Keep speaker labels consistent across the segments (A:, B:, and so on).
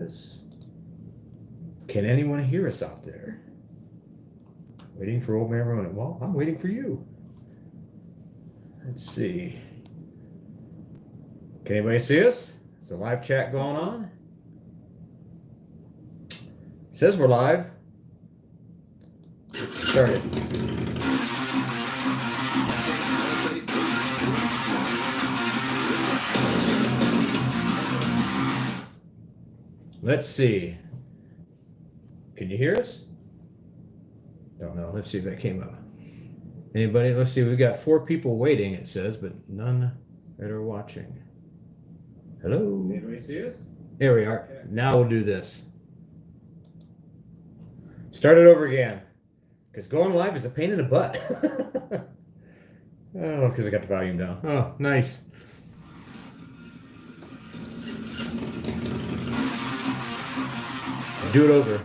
A: is. Can anyone hear us out there? Waiting for old Man Ronin. Well, I'm waiting for you. Let's see. Can anybody see us? Is a live chat going on? It says we're live. Started. Let's see. Can you hear us? Don't know. Let's see if that came up. Anybody? Let's see. We've got 4 people waiting, it says, but none that are watching. Hello?
B: Anybody see us?
A: There we are. Okay. Now we'll do this. Start it over again. Because going live is a pain in the butt. Oh, because I got the volume down. Oh, nice. Do it over.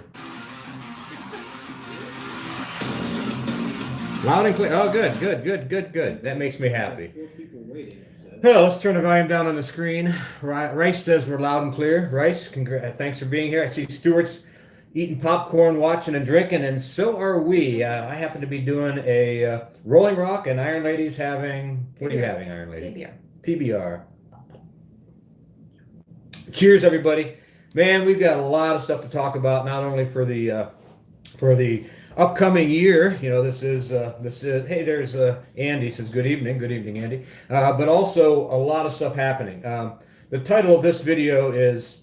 A: Loud and clear. Oh, good. That makes me happy.
B: 4 people waiting.
A: Well, let's turn the volume down on the screen. Rice says we're loud and clear. Rice, thanks for being here. I see Stuart's eating popcorn, watching and drinking, and so are we. I happen to be doing a Rolling Rock, and Iron Lady's having... What are you having, Iron Lady? PBR. Cheers, everybody. Man, we've got a lot of stuff to talk about, not only for the upcoming year. You know, this is hey, there's Andy says good evening, Andy. But also a lot of stuff happening. The title of this video is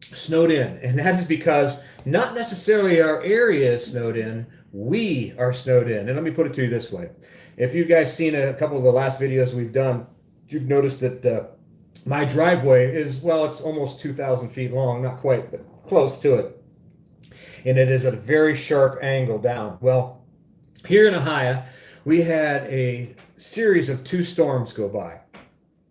A: Snowed In, and that is because not necessarily our area is snowed in, we are snowed in. And let me put it to you this way. If you guys seen a couple of the last videos we've done, you've noticed that my driveway is, well, it's almost 2,000 feet long, not quite, but close to it. And it is at a very sharp angle down. Well, here in Ohio, we had a series of 2 storms go by.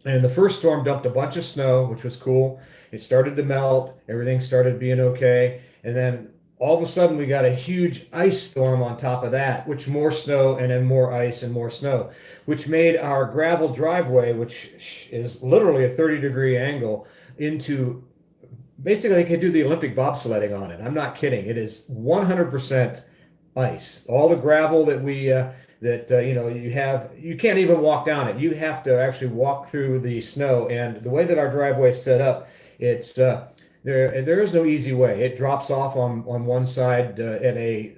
A: And the first storm dumped a bunch of snow, which was cool. It started to melt. Everything started being okay. And then all of a sudden, we got a huge ice storm on top of that, which more snow and then more ice and more snow, which made our gravel driveway, which is literally a 30-degree angle, into... Basically, they could do the Olympic bobsledding on it. I'm not kidding. It is 100% ice. All the gravel that we you know, you can't even walk down it. You have to actually walk through the snow. And the way that our driveway is set up, it's there is no easy way. It drops off on one side at a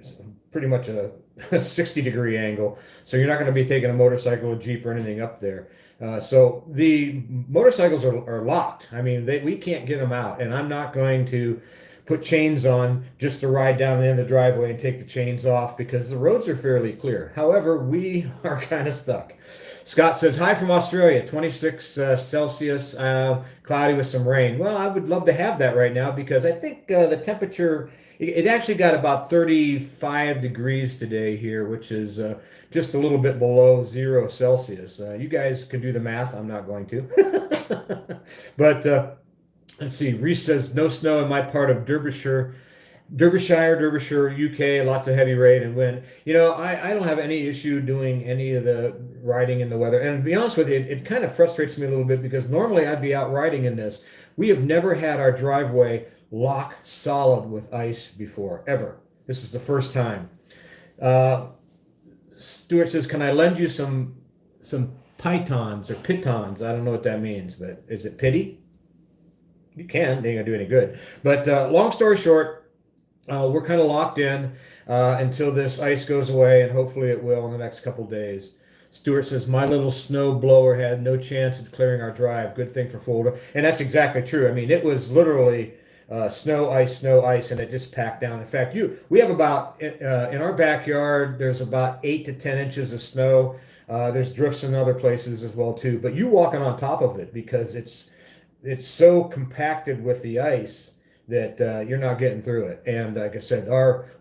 A: pretty much a 60-degree angle. So you're not going to be taking a motorcycle, a Jeep, or anything up there. So the motorcycles are locked. I mean, we can't get them out, and I'm not going to put chains on just to ride down the end of the driveway and take the chains off because the roads are fairly clear. However, we are kind of stuck. Scott says, hi from Australia, 26 Celsius, cloudy with some rain. Well, I would love to have that right now because I think the temperature, it actually got about 35 degrees today here, which is just a little bit below 0 Celsius. You guys can do the math. I'm not going to. But let's see. Reese says, no snow in my part of Derbyshire, UK, lots of heavy rain and wind. You know, I don't have any issue doing any of the riding in the weather. And to be honest with you, it kind of frustrates me a little bit because normally I'd be out riding in this. We have never had our driveway lock solid with ice before, ever. This is the first time. Stuart says, can I lend you some pitons or pitons? I don't know what that means, but is it pity? You can. They ain't gonna do any good. But long story short, we're kind of locked in until this ice goes away, and hopefully it will in the next couple days. Stuart says, my little snow blower had no chance of clearing our drive. Good thing for Fulda. And that's exactly true. I mean, it was literally snow, ice, and it just packed down. In fact, we have about, in our backyard, there's about 8 to 10 inches of snow. There's drifts in other places as well, too. But you walking on top of it because it's so compacted with the ice that you're not getting through it. And like I said,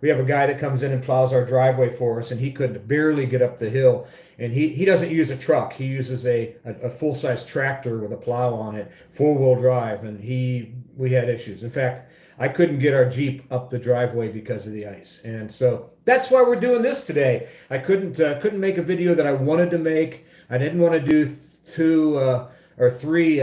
A: we have a guy that comes in and plows our driveway for us, and he could barely get up the hill. And he doesn't use a truck. He uses a full-size tractor with a plow on it, four-wheel drive, and we had issues. In fact, I couldn't get our Jeep up the driveway because of the ice. And so that's why we're doing this today. I couldn't make a video that I wanted to make. I didn't want to do 2 or 3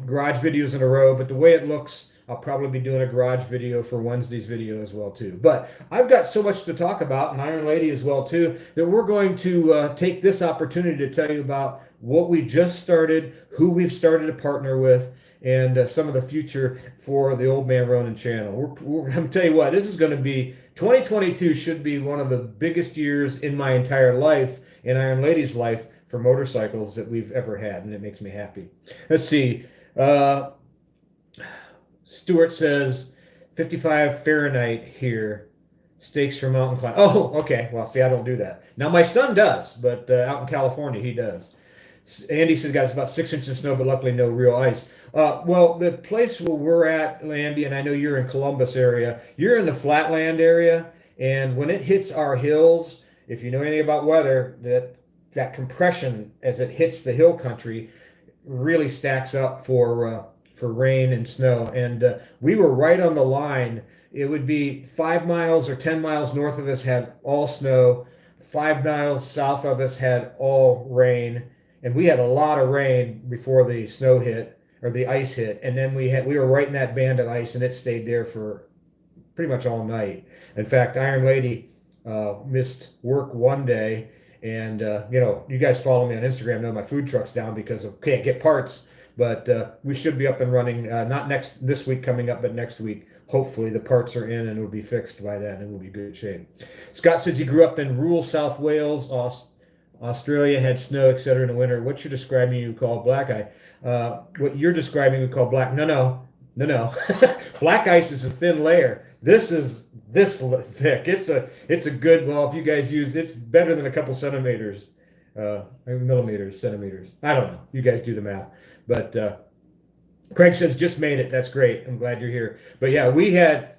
A: garage videos in a row, but the way it looks, I'll probably be doing a garage video for Wednesday's video as well too. But I've got so much to talk about, and Iron Lady as well too, that we're going to take this opportunity to tell you about what we just started, who we've started to partner with, and some of the future for the Old Man Ronin channel. I'm going to tell you what, this is going to be, 2022 should be one of the biggest years in my entire life, in Iron Lady's life, for motorcycles that we've ever had, and it makes me happy. Let's see. Stuart says, 55 Fahrenheit here. Steaks for mountain climb. Oh, okay. Well, see, I don't do that. Now, my son does, but out in California, he does. Andy says, guys, about 6 inches of snow, but luckily no real ice. Well, the place where we're at, Andy, and I know you're in Columbus area, you're in the flatland area, and when it hits our hills, if you know anything about weather, that compression as it hits the hill country really stacks up for rain and snow. And we were right on the line. It would be 5 miles or 10 miles north of us had all snow, 5 miles south of us had all rain. And we had a lot of rain before the snow hit or the ice hit. And then we were right in that band of ice, and it stayed there for pretty much all night. In fact, Iron Lady missed work one day. And, you guys follow me on Instagram, know my food truck's down because of can't get parts. But we should be up and running, not this week coming up, but next week. Hopefully the parts are in and it'll be fixed by then and we'll be in good shape. Scott says he grew up in rural South Wales, Australia, had snow, etc. in the winter. What you're describing you call black eye. What you're describing we call black. No. Black ice is a thin layer. This is this thick. It's a good, well, if you guys use, it's better than a couple centimeters, centimeters. I don't know. You guys do the math. But Craig says, just made it. That's great. I'm glad you're here. But yeah,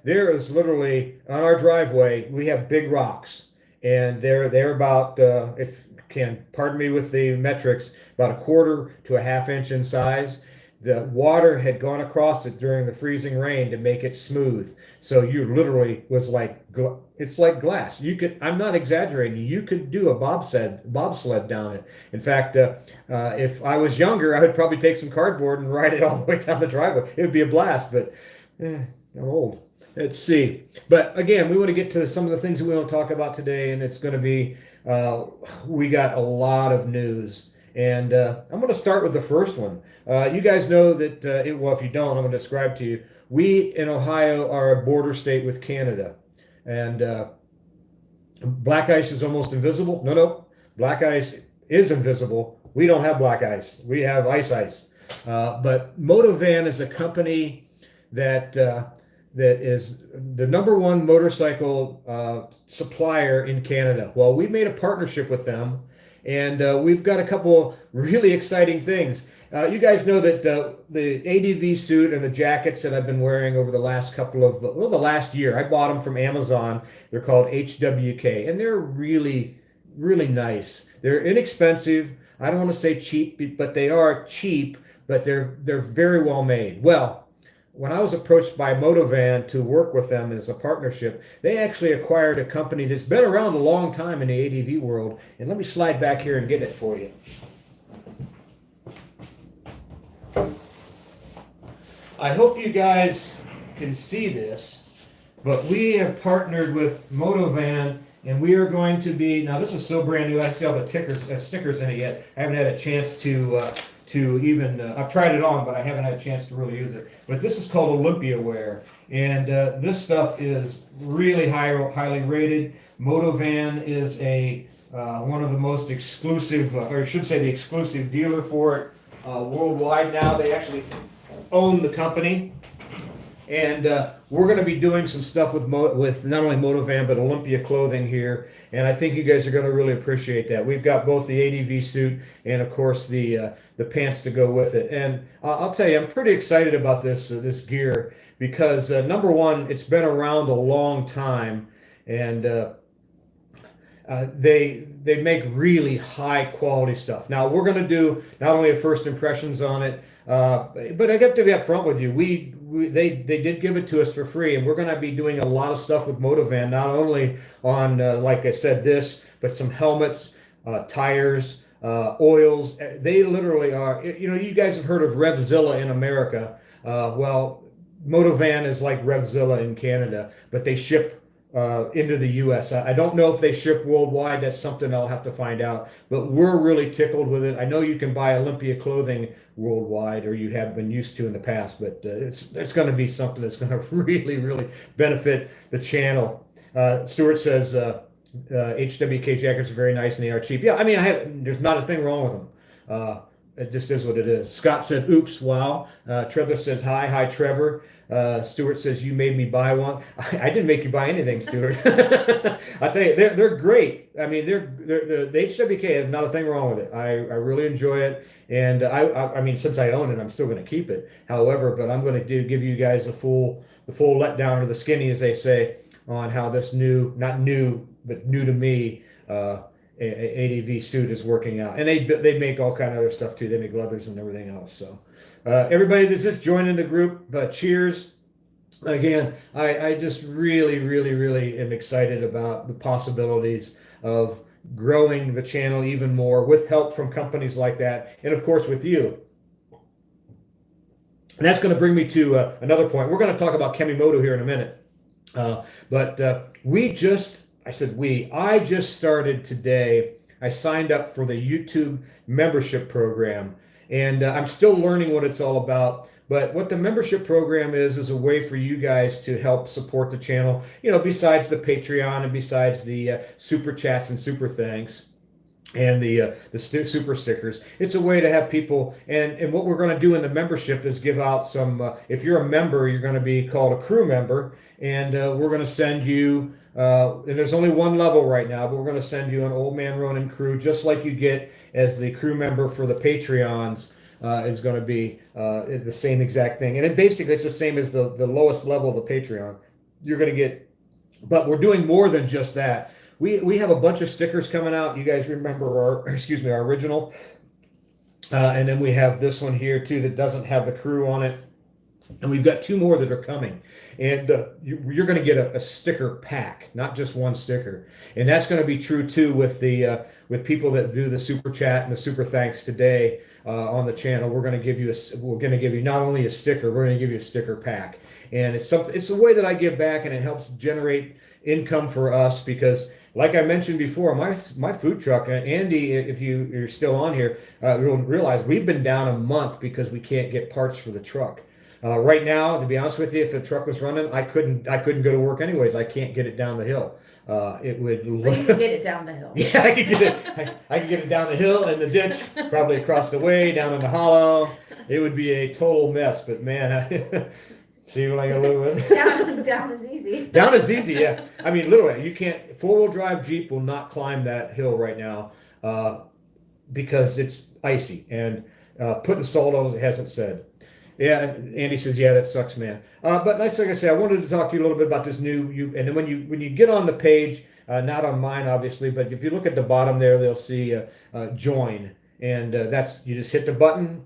A: there is literally, on our driveway, we have big rocks. And they're about, if you can pardon me with the metrics, about 1/4 to a 1/2 inch in size. The water had gone across it during the freezing rain to make it smooth. So you literally was like, it's like glass. I'm not exaggerating. You could do a bobsled down it. In fact, if I was younger, I would probably take some cardboard and ride it all the way down the driveway. It would be a blast, but I'm old. Let's see. But again, we want to get to some of the things that we want to talk about today, and it's going to be, we got a lot of news. And I'm going to start with the first one. You guys know that, well, if you don't, I'm going to describe to you. We in Ohio are a border state with Canada. And black ice is almost invisible. No. Black ice is invisible. We don't have black ice. We have ice. But Motovan is a company that is the #1 motorcycle supplier in Canada. Well, we made a partnership with them. And we've got a couple really exciting things. You guys know that the ADV suit and the jackets that I've been wearing over the last the last year, I bought them from Amazon. They're called HWK, and they're really, really nice. They're inexpensive. I don't want to say cheap, but they are cheap, but they're very well made. Well, when I was approached by Motovan to work with them as a partnership, they actually acquired a company that's been around a long time in the ADV world. And let me slide back here and get it for you. I hope you guys can see this, but we have partnered with Motovan, and we are going to be, now this is so brand new, I see all the stickers in it yet. I haven't had a chance to even, I've tried it on, but I haven't had a chance to really use it. But this is called Olympia Wear, and this stuff is really highly rated. Motovan is one of the most exclusive, or I should say the exclusive dealer for it worldwide now. They actually own the company. And we're going to be doing some stuff with not only Motovan, but Olympia clothing here. And I think you guys are going to really appreciate that. We've got both the ADV suit and, of course, the pants to go with it. And I'll tell you, I'm pretty excited about this gear because, #1, it's been around a long time. And they make really high quality stuff. Now, we're going to do not only a first impressions on it, but I have to be upfront with you. They did give it to us for free, and we're going to be doing a lot of stuff with Motovan, not only on, like I said, but some helmets, tires, oils. They literally are, you guys have heard of RevZilla in America. Well, Motovan is like Revzilla in Canada, but they ship into the U.S. I don't know if they ship worldwide. That's something I'll have to find out. But we're really tickled with it. I know you can buy Olympia clothing worldwide, or you have been used to in the past, but it's going to be something that's going to really benefit the channel. Stuart says HWK jackets are very nice and they are cheap. Yeah, I mean, there's not a thing wrong with them. It just is what it is. Scott said, oops, wow. Trevor says, hi, Trevor. Stuart says, you made me buy one. I didn't make you buy anything, Stuart. I tell you, they're great. I mean, the HWK is not a thing wrong with it. I really enjoy it. And I mean, since I own it, I'm still going to keep it. However, but I'm going to give you guys the full letdown, or the skinny, as they say, on how this not new, but new to me, ADV suit is working out. And they make all kind of other stuff too. They make leathers and everything else. So everybody that's just joining the group, cheers. Again, I just really am excited about the possibilities of growing the channel even more with help from companies like that, and of course with you. And that's going to bring me to another point. We're going to talk about Kemimoto here in a minute. But I just started today. I signed up for the YouTube membership program, and I'm still learning what it's all about. But what the membership program is a way for you guys to help support the channel, besides the Patreon and besides the super chats and super thanks and the super stickers. It's a way to have people, and what we're going to do in the membership is give out some, if you're a member, you're going to be called a crew member, and we're going to send you, and there's only one level right now, but we're going to send you an Old Man Ronin crew, just like you get as the crew member for the Patreons. Is going to be the same exact thing, and it's the same as the lowest level of the Patreon. You're going to get, but we're doing more than just that. We have a bunch of stickers coming out. You guys remember our original, and then we have this one here too that doesn't have the crew on it, and we've got 2 more that are coming. And you're going to get a sticker pack, not just one sticker, and that's going to be true too with the people that do the super chat and the super thanks today on the channel. We're going to give you not only a sticker, we're going to give you a sticker pack, and it's a way that I give back, and it helps generate income for us because, like I mentioned before, my food truck, Andy, if you're still on here, you'll realize we've been down a month because we can't get parts for the truck. Right now, to be honest with you, if the truck was running, I couldn't go to work anyways. I can't get it down the hill. It would.
B: But you could get it down the hill.
A: Yeah, I could get it. I could get it down the hill in the ditch, probably across the way, down in the hollow. It would be a total mess. But man, see what I got a little bit.
B: Down is easy.
A: Down is easy. Yeah, I mean, literally, you can't. 4-wheel drive Jeep will not climb that hill right now because it's icy, and putting salt on it hasn't said. Yeah, Andy says, yeah, that sucks, man. But like I say, I wanted to talk to you a little bit about this new, and then when you get on the page, not on mine, obviously, but if you look at the bottom there, they'll see join, and you just hit the button,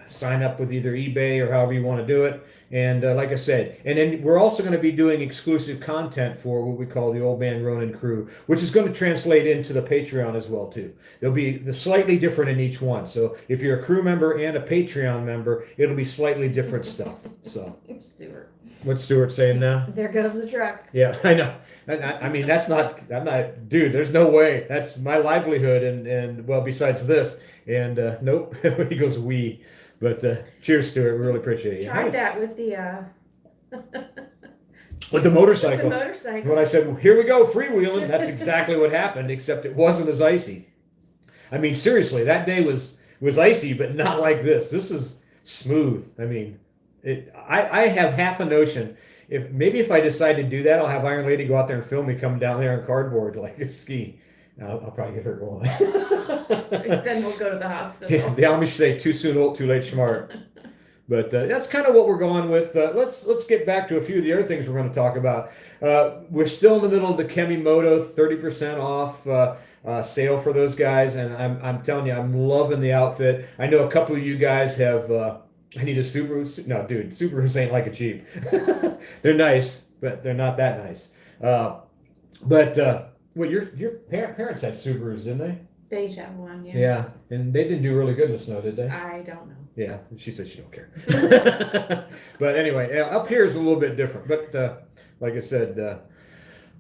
A: sign up with either eBay or however you want to do it. And like I said, and then we're also going to be doing exclusive content for what we call the Old Man Ronin crew, which is going to translate into the Patreon as well too. There'll be slightly different in each one. So if you're a crew member and a Patreon member, it'll be slightly different stuff. So
B: Stuart.
A: What's Stuart saying now?
B: There goes the truck.
A: Yeah, I know. I mean, I'm not, dude, there's no way. That's my livelihood. And well, besides this, and nope, he goes, we. But cheers, Stuart. We really appreciate it.
B: Tried that with the
A: with the motorcycle.
B: With the motorcycle.
A: When I said, well, here we go, freewheeling, that's exactly what happened, except it wasn't as icy. I mean, seriously, that day was icy, but not like this. This is smooth. I mean, I have half a notion. If I decide to do that, I'll have Iron Lady go out there and film me coming down there on cardboard like a ski. I'll probably get her going.
B: Then we'll go to the hospital.
A: Yeah, the Amish say, too soon old, too late smart. But that's kind of what we're going with. Let's get back to a few of the other things we're going to talk about. We're still in the middle of the Kemimoto 30% off sale for those guys, and I'm telling you, I'm loving the outfit. I know a couple of you guys have. I need a Subaru. No, dude, Subarus ain't like a Jeep. They're nice, but they're not that nice. Well, your parents had Subarus, didn't they?
B: They each have one, yeah.
A: Yeah, and they didn't do really good in the snow, did they?
B: I don't know.
A: Yeah, she said she don't care. But anyway, up here is a little bit different. But like I said,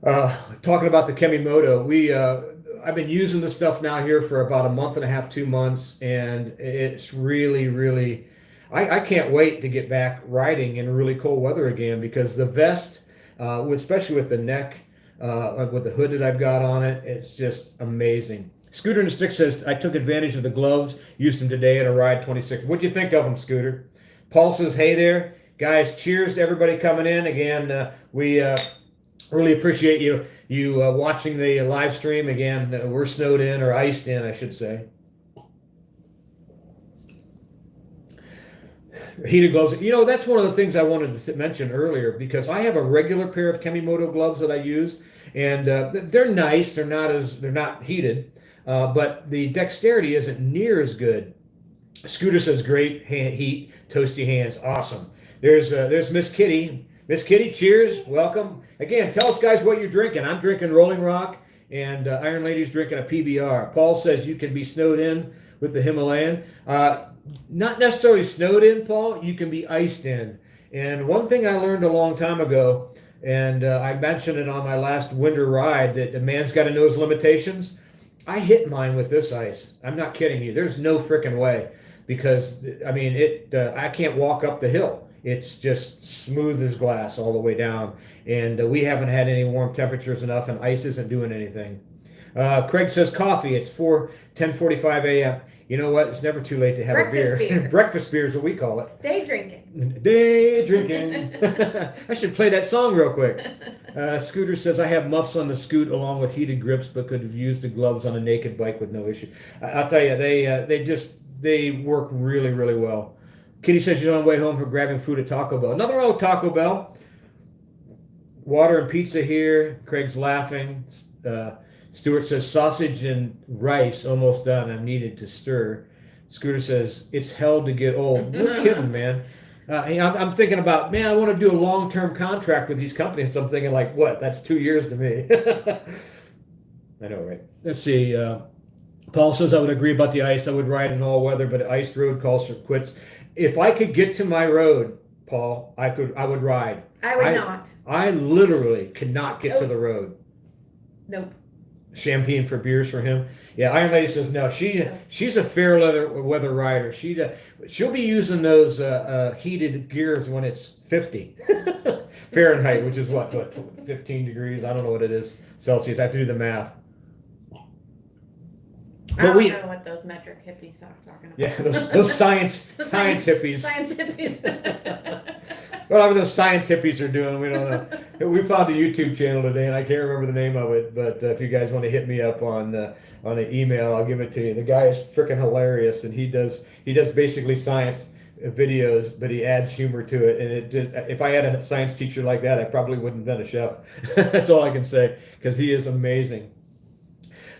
A: talking about the Kemimoto, I've been using this stuff now here for about a month and a half, 2 months, and it's really, really. I can't wait to get back riding in really cold weather again, because the vest, especially with the neck, with the hood that I've got on it, it's just amazing. Scooter in the Stick says, I took advantage of the gloves, used them today at a ride 26. What'd you think of them, Scooter? Paul says, hey there. Guys, cheers to everybody coming in. Again, we really appreciate you watching the live stream. Again, we're snowed in, or iced in, I should say. Heated gloves. You know, that's one of the things I wanted to mention earlier, because I have a regular pair of Kemimoto gloves that I use, and they're nice. They're not heated. But the dexterity isn't near as good. Scooter says, great heat, toasty hands. Awesome. There's Miss Kitty. Miss Kitty, cheers. Welcome. Again, tell us, guys, what you're drinking. I'm drinking Rolling Rock, and Iron Lady's drinking a PBR. Paul says you can be snowed in with the Himalayan. Not necessarily snowed in, Paul. You can be iced in. And one thing I learned a long time ago, and I mentioned it on my last winter ride, that a man's got to know his limitations. I hit mine with this ice. I'm not kidding you. There's no freaking way, because I mean I can't walk up the hill. It's just smooth as glass all the way down, and we haven't had any warm temperatures enough, and ice isn't doing anything. Craig says coffee. It's 10:45 a.m. You know what? It's never too late to have a beer. Breakfast beer is what we call it.
B: Day drinking.
A: Day drinking. I should play that song real quick. Scooter says, I have muffs on the Scoot along with heated grips, but could have used the gloves on a naked bike with no issue. I'll tell you, they work really, really well. Kitty says she's on the way home from grabbing food at Taco Bell. Nothing wrong with Taco Bell. Water and pizza here. Craig's laughing. Stuart says, sausage and rice almost done. I'm needed to stir. Scooter says, it's hell to get old. No kidding, man. I'm thinking about, man, I want to do a long-term contract with these companies. I'm thinking like, what? That's 2 years to me. I know, right? Let's see. Paul says, I would agree about the ice. I would ride in all weather, but iced road calls for quits. If I could get to my road, Paul, I would ride.
B: I would not.
A: I literally could not get to the road.
B: Nope.
A: Champagne for beers for him. Yeah, Iron Lady says no. She's a fair weather rider. She'll be using those heated gears when it's 50 Fahrenheit, which is what 15 degrees. I don't know what it is Celsius. I have to do the math.
B: I don't know what those metric hippies are talking about.
A: Yeah, those science hippies.
B: Science hippies.
A: Whatever those science hippies are doing, we don't know. We found a YouTube channel today, and I can't remember the name of it. But if you guys want to hit me up on an email, I'll give it to you. The guy is freaking hilarious, and he does basically science videos, but he adds humor to it. And if I had a science teacher like that, I probably wouldn't have been a chef. That's all I can say, because he is amazing.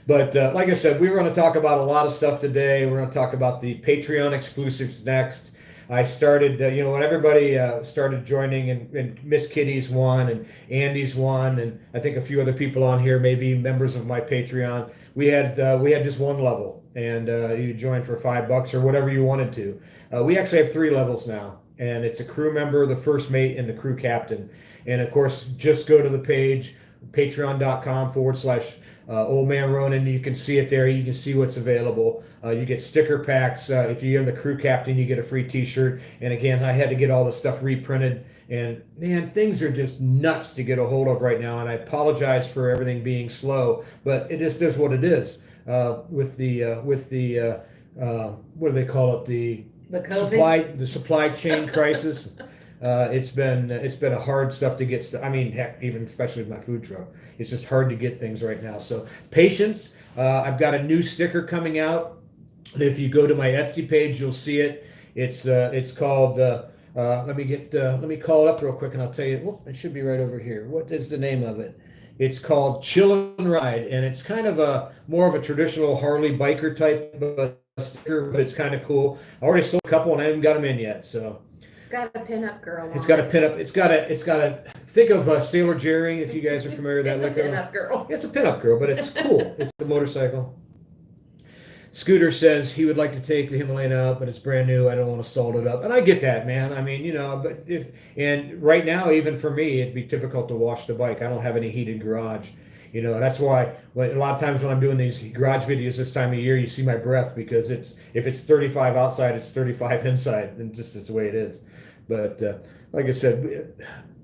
A: But like I said, we're going to talk about a lot of stuff today. We're going to talk about the Patreon exclusives next. I started, when everybody started joining, and Miss Kitty's one, and Andy's one, and I think a few other people on here may be members of my Patreon. We had just one level, and you joined for $5 or whatever you wanted to. We actually have 3 levels now, and it's a crew member, the first mate, and the crew captain. And of course, just go to the page, patreon.com/Old Man Ronin. You can see it there. You can see what's available. You get sticker packs. If you're the crew captain, you get a free t-shirt. And again, I had to get all the stuff reprinted. And man, things are just nuts to get a hold of right now. And I apologize for everything being slow, but it just is what it is. With the what do they call it? The supply chain crisis. It's been a hard stuff to get. I mean, heck, even especially with my food truck, it's just hard to get things right now. So patience. I've got a new sticker coming out. If you go to my Etsy page, you'll see it. It's called. Let me call it up real quick, and I'll tell you. Well, it should be right over here. What is the name of it? It's called Chill and Ride, and it's kind of more of a traditional Harley biker type of sticker, but it's kind of cool. I already sold a couple, and I haven't got them in yet. So.
B: It's got a pin-up girl.
A: It's got a pin-up. It's got a. Think of Sailor Jerry, if you guys are familiar with that.
B: It's a pin-up girl.
A: It's a pin-up girl, but it's cool. It's a motorcycle. Scooter says he would like to take the Himalayan out, but it's brand new. I don't want to salt it up. And I get that, man. I mean, but and right now, even for me, it'd be difficult to wash the bike. I don't have any heated garage. That's why a lot of times when I'm doing these garage videos this time of year, you see my breath because if it's 35 outside, it's 35 inside, and just is the way it is. But like I said,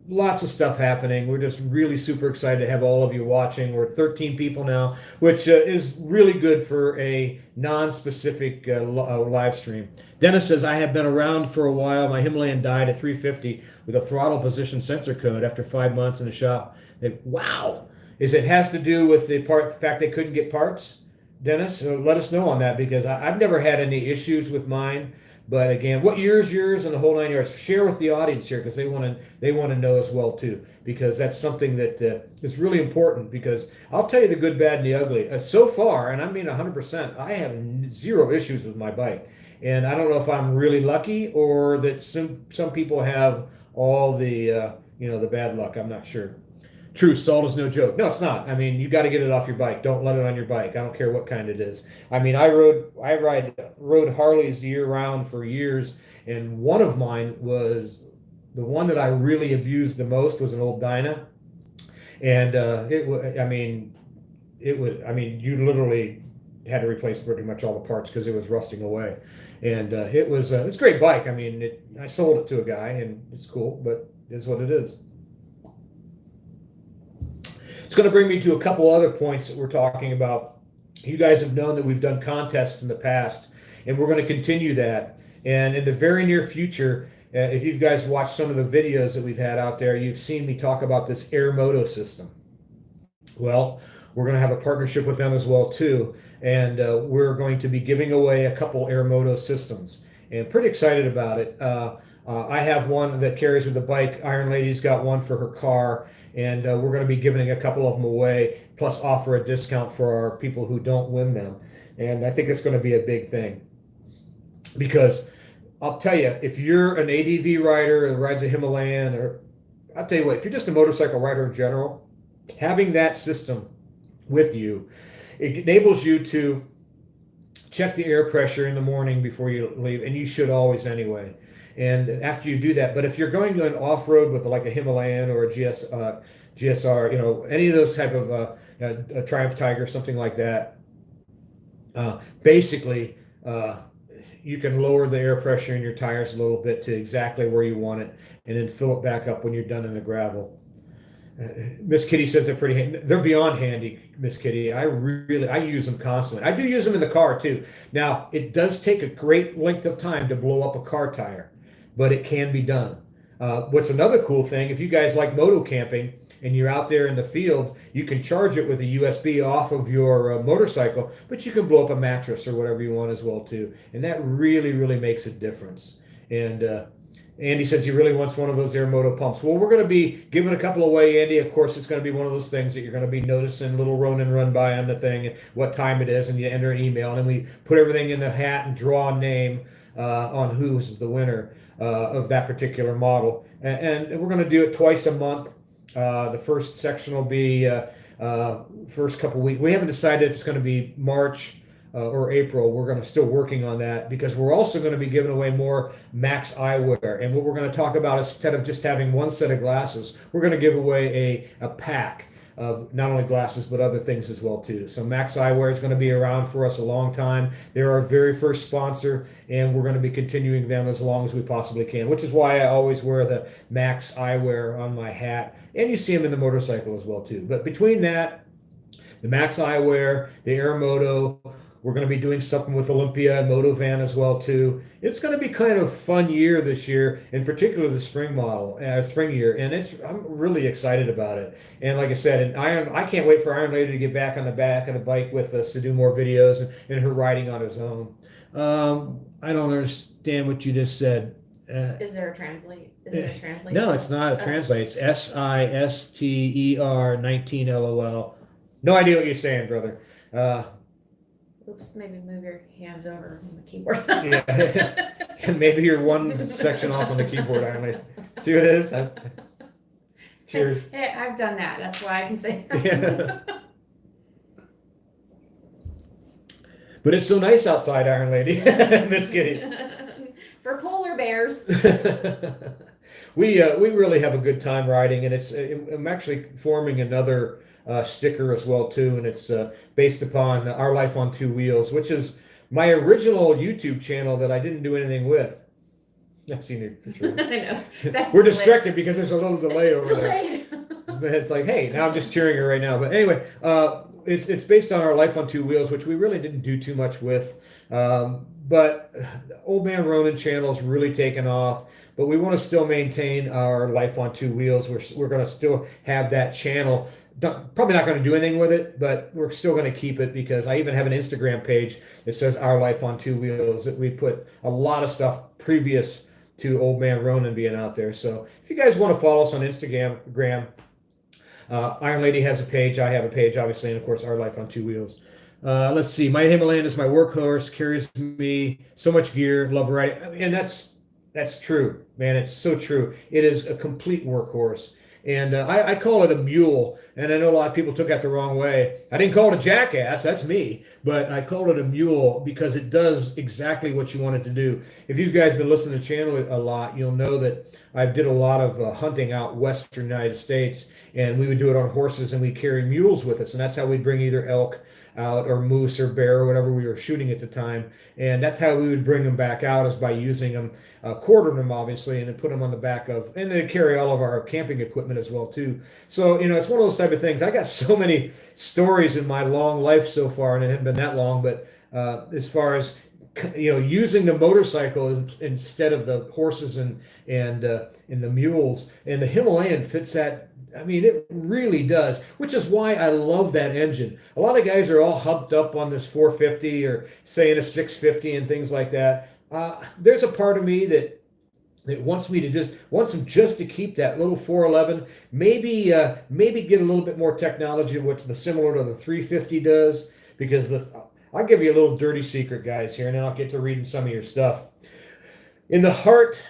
A: lots of stuff happening. We're just really super excited to have all of you watching. We're 13 people now, which is really good for a non-specific live stream. Dennis says, I have been around for a while. My Himalayan died at 350 with a throttle position sensor code after 5 months in the shop. Wow. Is it has to do with the fact they couldn't get parts? Dennis, let us know on that, because I've never had any issues with mine. But again, what year is yours and the whole 9 yards? Share with the audience here, because they want to know as well too, because that's something that is really important. Because I'll tell you the good, bad, and the ugly. So far, and I mean 100%, I have zero issues with my bike, and I don't know if I'm really lucky or that some people have all the the bad luck. I'm not sure. True, salt is no joke. No, it's not. I mean, you got to get it off your bike. Don't let it on your bike. I don't care what kind it is. I mean, I rode Harleys year round for years, and one of mine was the one that I really abused the most was an old Dyna, and you literally had to replace pretty much all the parts because it was rusting away, and it was a great bike. I mean, I sold it to a guy, and it's cool, but it is what it is. It's going to bring me to a couple other points that we're talking about. You guys have known that we've done contests in the past, and we're going to continue that. And in the very near future, if you guys watched some of the videos that we've had out there, you've seen me talk about this Air Moto system. Well, we're going to have a partnership with them as well too, and we're going to be giving away a couple Air Moto systems, and pretty excited about it. I have one that carries with the bike. Iron Lady's got one for her car, and we're going to be giving a couple of them away, plus offer a discount for our people who don't win them. And I think it's going to be a big thing, because I'll tell you, if you're an ADV rider that rides a Himalayan, or I'll tell you what, if you're just a motorcycle rider in general, having that system with you, it enables you to check the air pressure in the morning before you leave, and you should always anyway. And after you do that, but if you're going to an off-road with like a Himalayan or a GSR, any of those type of a Triumph Tiger, something like that, basically you can lower the air pressure in your tires a little bit to exactly where you want it, and then fill it back up when you're done in the gravel. Miss Kitty says they're pretty handy. They're beyond handy, Miss Kitty. I use them constantly. I do use them in the car too. Now, it does take a great length of time to blow up a car tire, but it can be done. What's another cool thing, if you guys like moto camping and you're out there in the field, you can charge it with a USB off of your motorcycle, but you can blow up a mattress or whatever you want as well too. And that really, really makes a difference. And Andy says he really wants one of those Air Moto pumps. Well, we're going to be giving a couple away, Andy. Of course, it's going to be one of those things that you're going to be noticing little Ronin run by on the thing and what time it is, and you enter an email, and then we put everything in the hat and draw a name on who's the winner of that particular model. And we're going to do it twice a month. The first section will be first couple weeks. We haven't decided if it's going to be March or April. We're going to still working on that, because we're also going to be giving away more Maxx Eyewear. And what we're going to talk about is, instead of just having one set of glasses, we're going to give away a pack of not only glasses but other things as well too. So Maxx Eyewear is going to be around for us a long time. They're our very first sponsor, and we're going to be continuing them as long as we possibly can, which is why I always wear the Maxx Eyewear on my hat, and you see them in the motorcycle as well too. But between that, the Maxx Eyewear, the Air Moto, we're going to be doing something with Olympia and Moto Van as well too. It's going to be kind of a fun year this year, in particular the spring year, and I'm really excited about it. And like I said, I can't wait for Iron Lady to get back on the back of the bike with us to do more videos and her riding on his own. I don't understand what you just said.
B: Is there a translate? Is it a translate?
A: No, it's not a translate. It's SISTER 19 LOL. No idea what you're saying, brother.
B: Oops, maybe move your hands over on the keyboard.
A: Yeah, and maybe you're one section off on the keyboard. See what it is? Cheers.
B: Hey, I've done that. That's why I can say that.
A: Yeah. But it's so nice outside, Iron Lady. Just kidding.
B: For polar bears.
A: We really have a good time riding, and I'm actually forming another sticker as well too, and it's based upon Our Life on Two Wheels, which is my original YouTube channel that I didn't do anything with. I've seen your picture.
B: I know. That's
A: We're distracted because there's a little delay over
B: delayed.
A: there. It's like, hey, now I'm just cheering her right now. But anyway, it's based on Our Life on Two Wheels, which we really didn't do too much with. But Old Man Ronin channel's really taken off. But we want to still maintain our Life on Two Wheels. We're going to still have that channel. Probably not going to do anything with it, but we're still going to keep it because I even have an Instagram page that says Our Life on Two Wheels, that we put a lot of stuff previous to Old Man Ronin being out there. So if you guys want to follow us on Instagram, Iron Lady has a page. I have a page, obviously, and of course, Our Life on Two Wheels. Let's see. My Himalayan is my workhorse, carries me so much gear, love riding. And that's true, man. It's so true. It is a complete workhorse. And I call it a mule, and I know a lot of people took that the wrong way. I didn't call it a jackass, that's me, but I called it a mule because it does exactly what you want it to do. If you guys been listening to the channel a lot, you'll know that I did a lot of hunting out western United States, and we would do it on horses, and we'd carry mules with us, and that's how we'd bring either elk out or moose or bear or whatever we were shooting at the time. And that's how we would bring them back out, is by using them, quartering them obviously, and then put them on the back of, and they carry all of our camping equipment as well too. So it's one of those type of things. I got so many stories in my long life so far, and it hasn't been that long, but as far as using the motorcycle instead of the horses and the mules, and the Himalayan fits that. I mean, it really does, which is why I love that engine. A lot of guys are all humped up on this 450 or saying a 650 and things like that. There's a part of me that wants them just to keep that little 411. Maybe get a little bit more technology, what's similar to the 350 does, because I'll give you a little dirty secret, guys, here, and then I'll get to reading some of your stuff. In the heart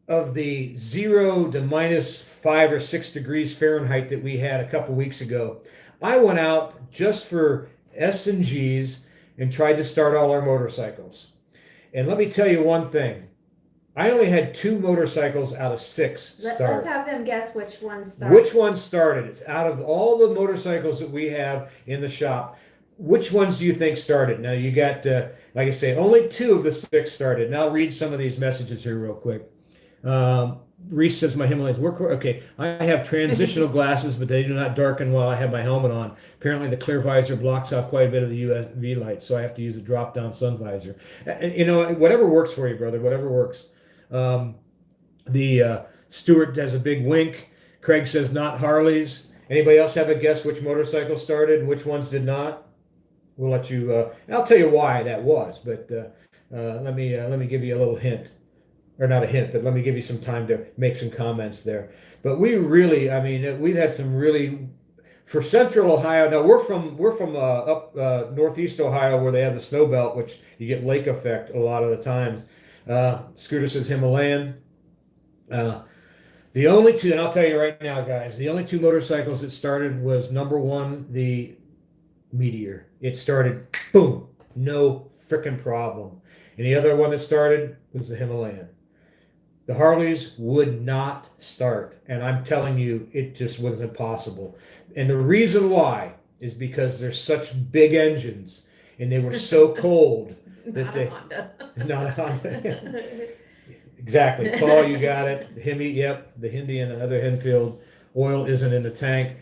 A: of the 0 to -5 or 6 degrees Fahrenheit that we had a couple weeks ago, I went out just for S&Gs and tried to start all our motorcycles. And let me tell you one thing. I only had 2 motorcycles out of 6 start.
B: Let's have them guess which one started.
A: Which one started? It's out of all the motorcycles that we have in the shop. Which ones do you think started? Now, you got, like I say, only 2 of the 6 started. Now, I'll read some of these messages here real quick. Reese says my Himalayas work. Okay, I have transitional glasses, but they do not darken while I have my helmet on. Apparently, the clear visor blocks out quite a bit of the UV light, so I have to use a drop-down sun visor. Whatever works for you, brother. Whatever works. Stuart has a big wink. Craig says not Harleys. Anybody else have a guess which motorcycle started and which ones did not? We'll let you. And I'll tell you why that was, but let me give you a little hint. Or not a hint, but let me give you some time to make some comments there. But we really, we've had some really, for Central Ohio. Now we're from up Northeast Ohio, where they have the snow belt, which you get lake effect a lot of the times. Scooter says Himalayan. The only 2, and I'll tell you right now, guys, the only 2 motorcycles that started was number 1, the Meteor. It started, boom, no frickin' problem. And the other one that started was the Himalayan. The Harleys would not start, and I'm telling you, it just wasn't possible. And the reason why is because they're such big engines, and they were so cold that
B: Not
A: they.
B: a Honda.
A: Not a Honda. Exactly, Paul, you got it. Hemi, yep, the Hindi and the other Henfield oil isn't in the tank.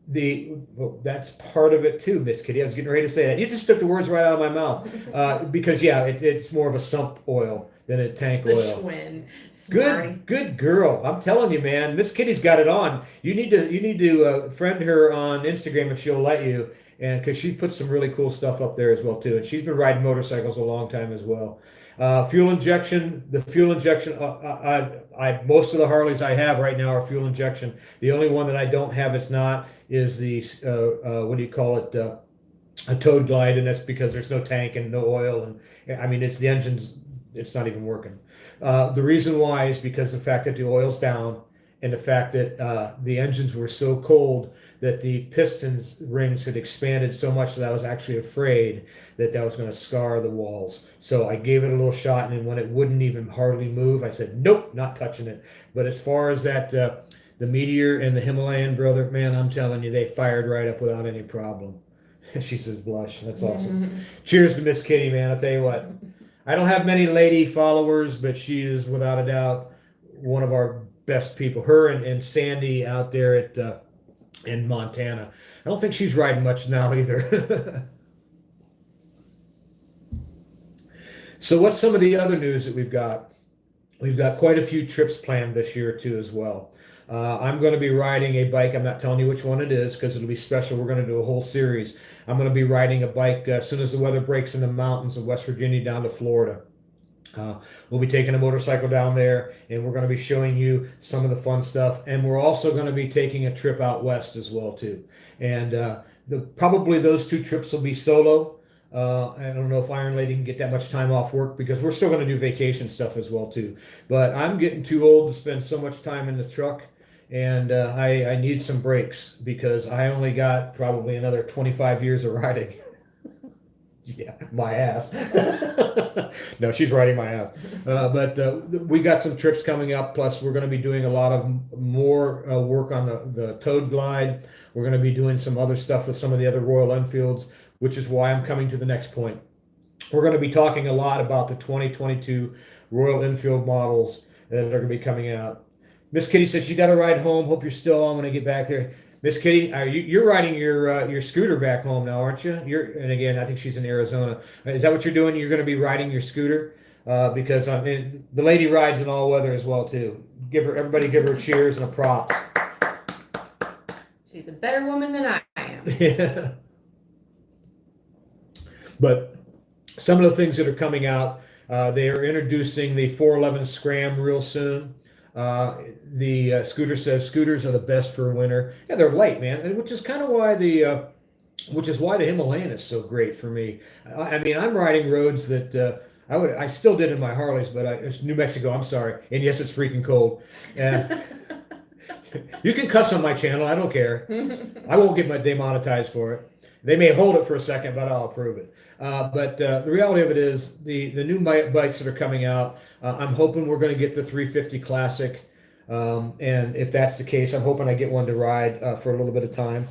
A: That's part of it too, Miss Kitty. I was getting ready to say that. You just took the words right out of my mouth. Because it's more of a sump oil than a tank oil. Good girl. I'm telling you, man. Miss Kitty's got it on. You need to friend her on Instagram if she'll let you, and because she puts some really cool stuff up there as well too. And she's been riding motorcycles a long time as well. Fuel injection. The fuel injection. Most of the Harleys I have right now are fuel injection. The only one that I don't have is the what do you call it? A Toad Glide, and that's because there's no tank and no oil, and it's the engine's. It's not even working. The reason why is because the fact that the oil's down and the fact that the engines were so cold that the pistons rings had expanded so much that I was actually afraid that that was going to scar the walls. So I gave it a little shot, and when it wouldn't even hardly move, I said, nope, not touching it. But as far as that, the Meteor and the Himalayan, brother, man, I'm telling you, they fired right up without any problem. She says, blush. That's awesome. Cheers to Miss Kitty, man. I'll tell you what. I don't have many lady followers, but she is without a doubt one of our best people. Her and Sandy out there at in Montana. I don't think she's riding much now either. So what's some of the other news that we've got? We've got quite a few trips planned this year too as well. I'm going to be riding a bike. I'm not telling you which one it is because it'll be special. We're going to do a whole series. I'm going to be riding a bike as soon as the weather breaks in the mountains of West Virginia down to Florida. We'll be taking a motorcycle down there, and we're going to be showing you some of the fun stuff. And we're also going to be taking a trip out west as well too. And probably those two trips will be solo. I don't know if Iron Lady can get that much time off work because we're still going to do vacation stuff as well too. But I'm getting too old to spend so much time in the truck, and I need some breaks because I only got probably another 25 years of riding. Yeah, my ass. No, she's riding my ass. But we got some trips coming up. Plus, we're going to be doing a lot of more work on the Toad Glide. We're going to be doing some other stuff with some of the other Royal Enfields, which is why I'm coming to the next point. We're going to be talking a lot about the 2022 Royal Enfield models that are going to be coming out. Miss Kitty says, you got to ride home. Hope you're still on when I get back there. Miss Kitty, you're riding your scooter back home now, aren't you? And again, I think she's in Arizona. Is that what you're doing? You're going to be riding your scooter? Because I mean, the lady rides in all weather as well too. Everybody give her cheers and a props.
B: She's a better woman than I am.
A: Yeah. But some of the things that are coming out, they are introducing the 411 Scram real soon. The scooter says scooters are the best for winter. Yeah, they're light, man, and which is kind of why the Himalayan is so great for me. I mean, I'm riding roads that I still did in my Harleys, but it's New Mexico. I'm sorry, and yes, it's freaking cold. You can cuss on my channel. I don't care. I won't get demonetized for it. They may hold it for a second, but I'll approve it. But the reality of it is the new bikes that are coming out, I'm hoping we're going to get the 350 Classic. And if that's the case, I'm hoping I get one to ride for a little bit of time.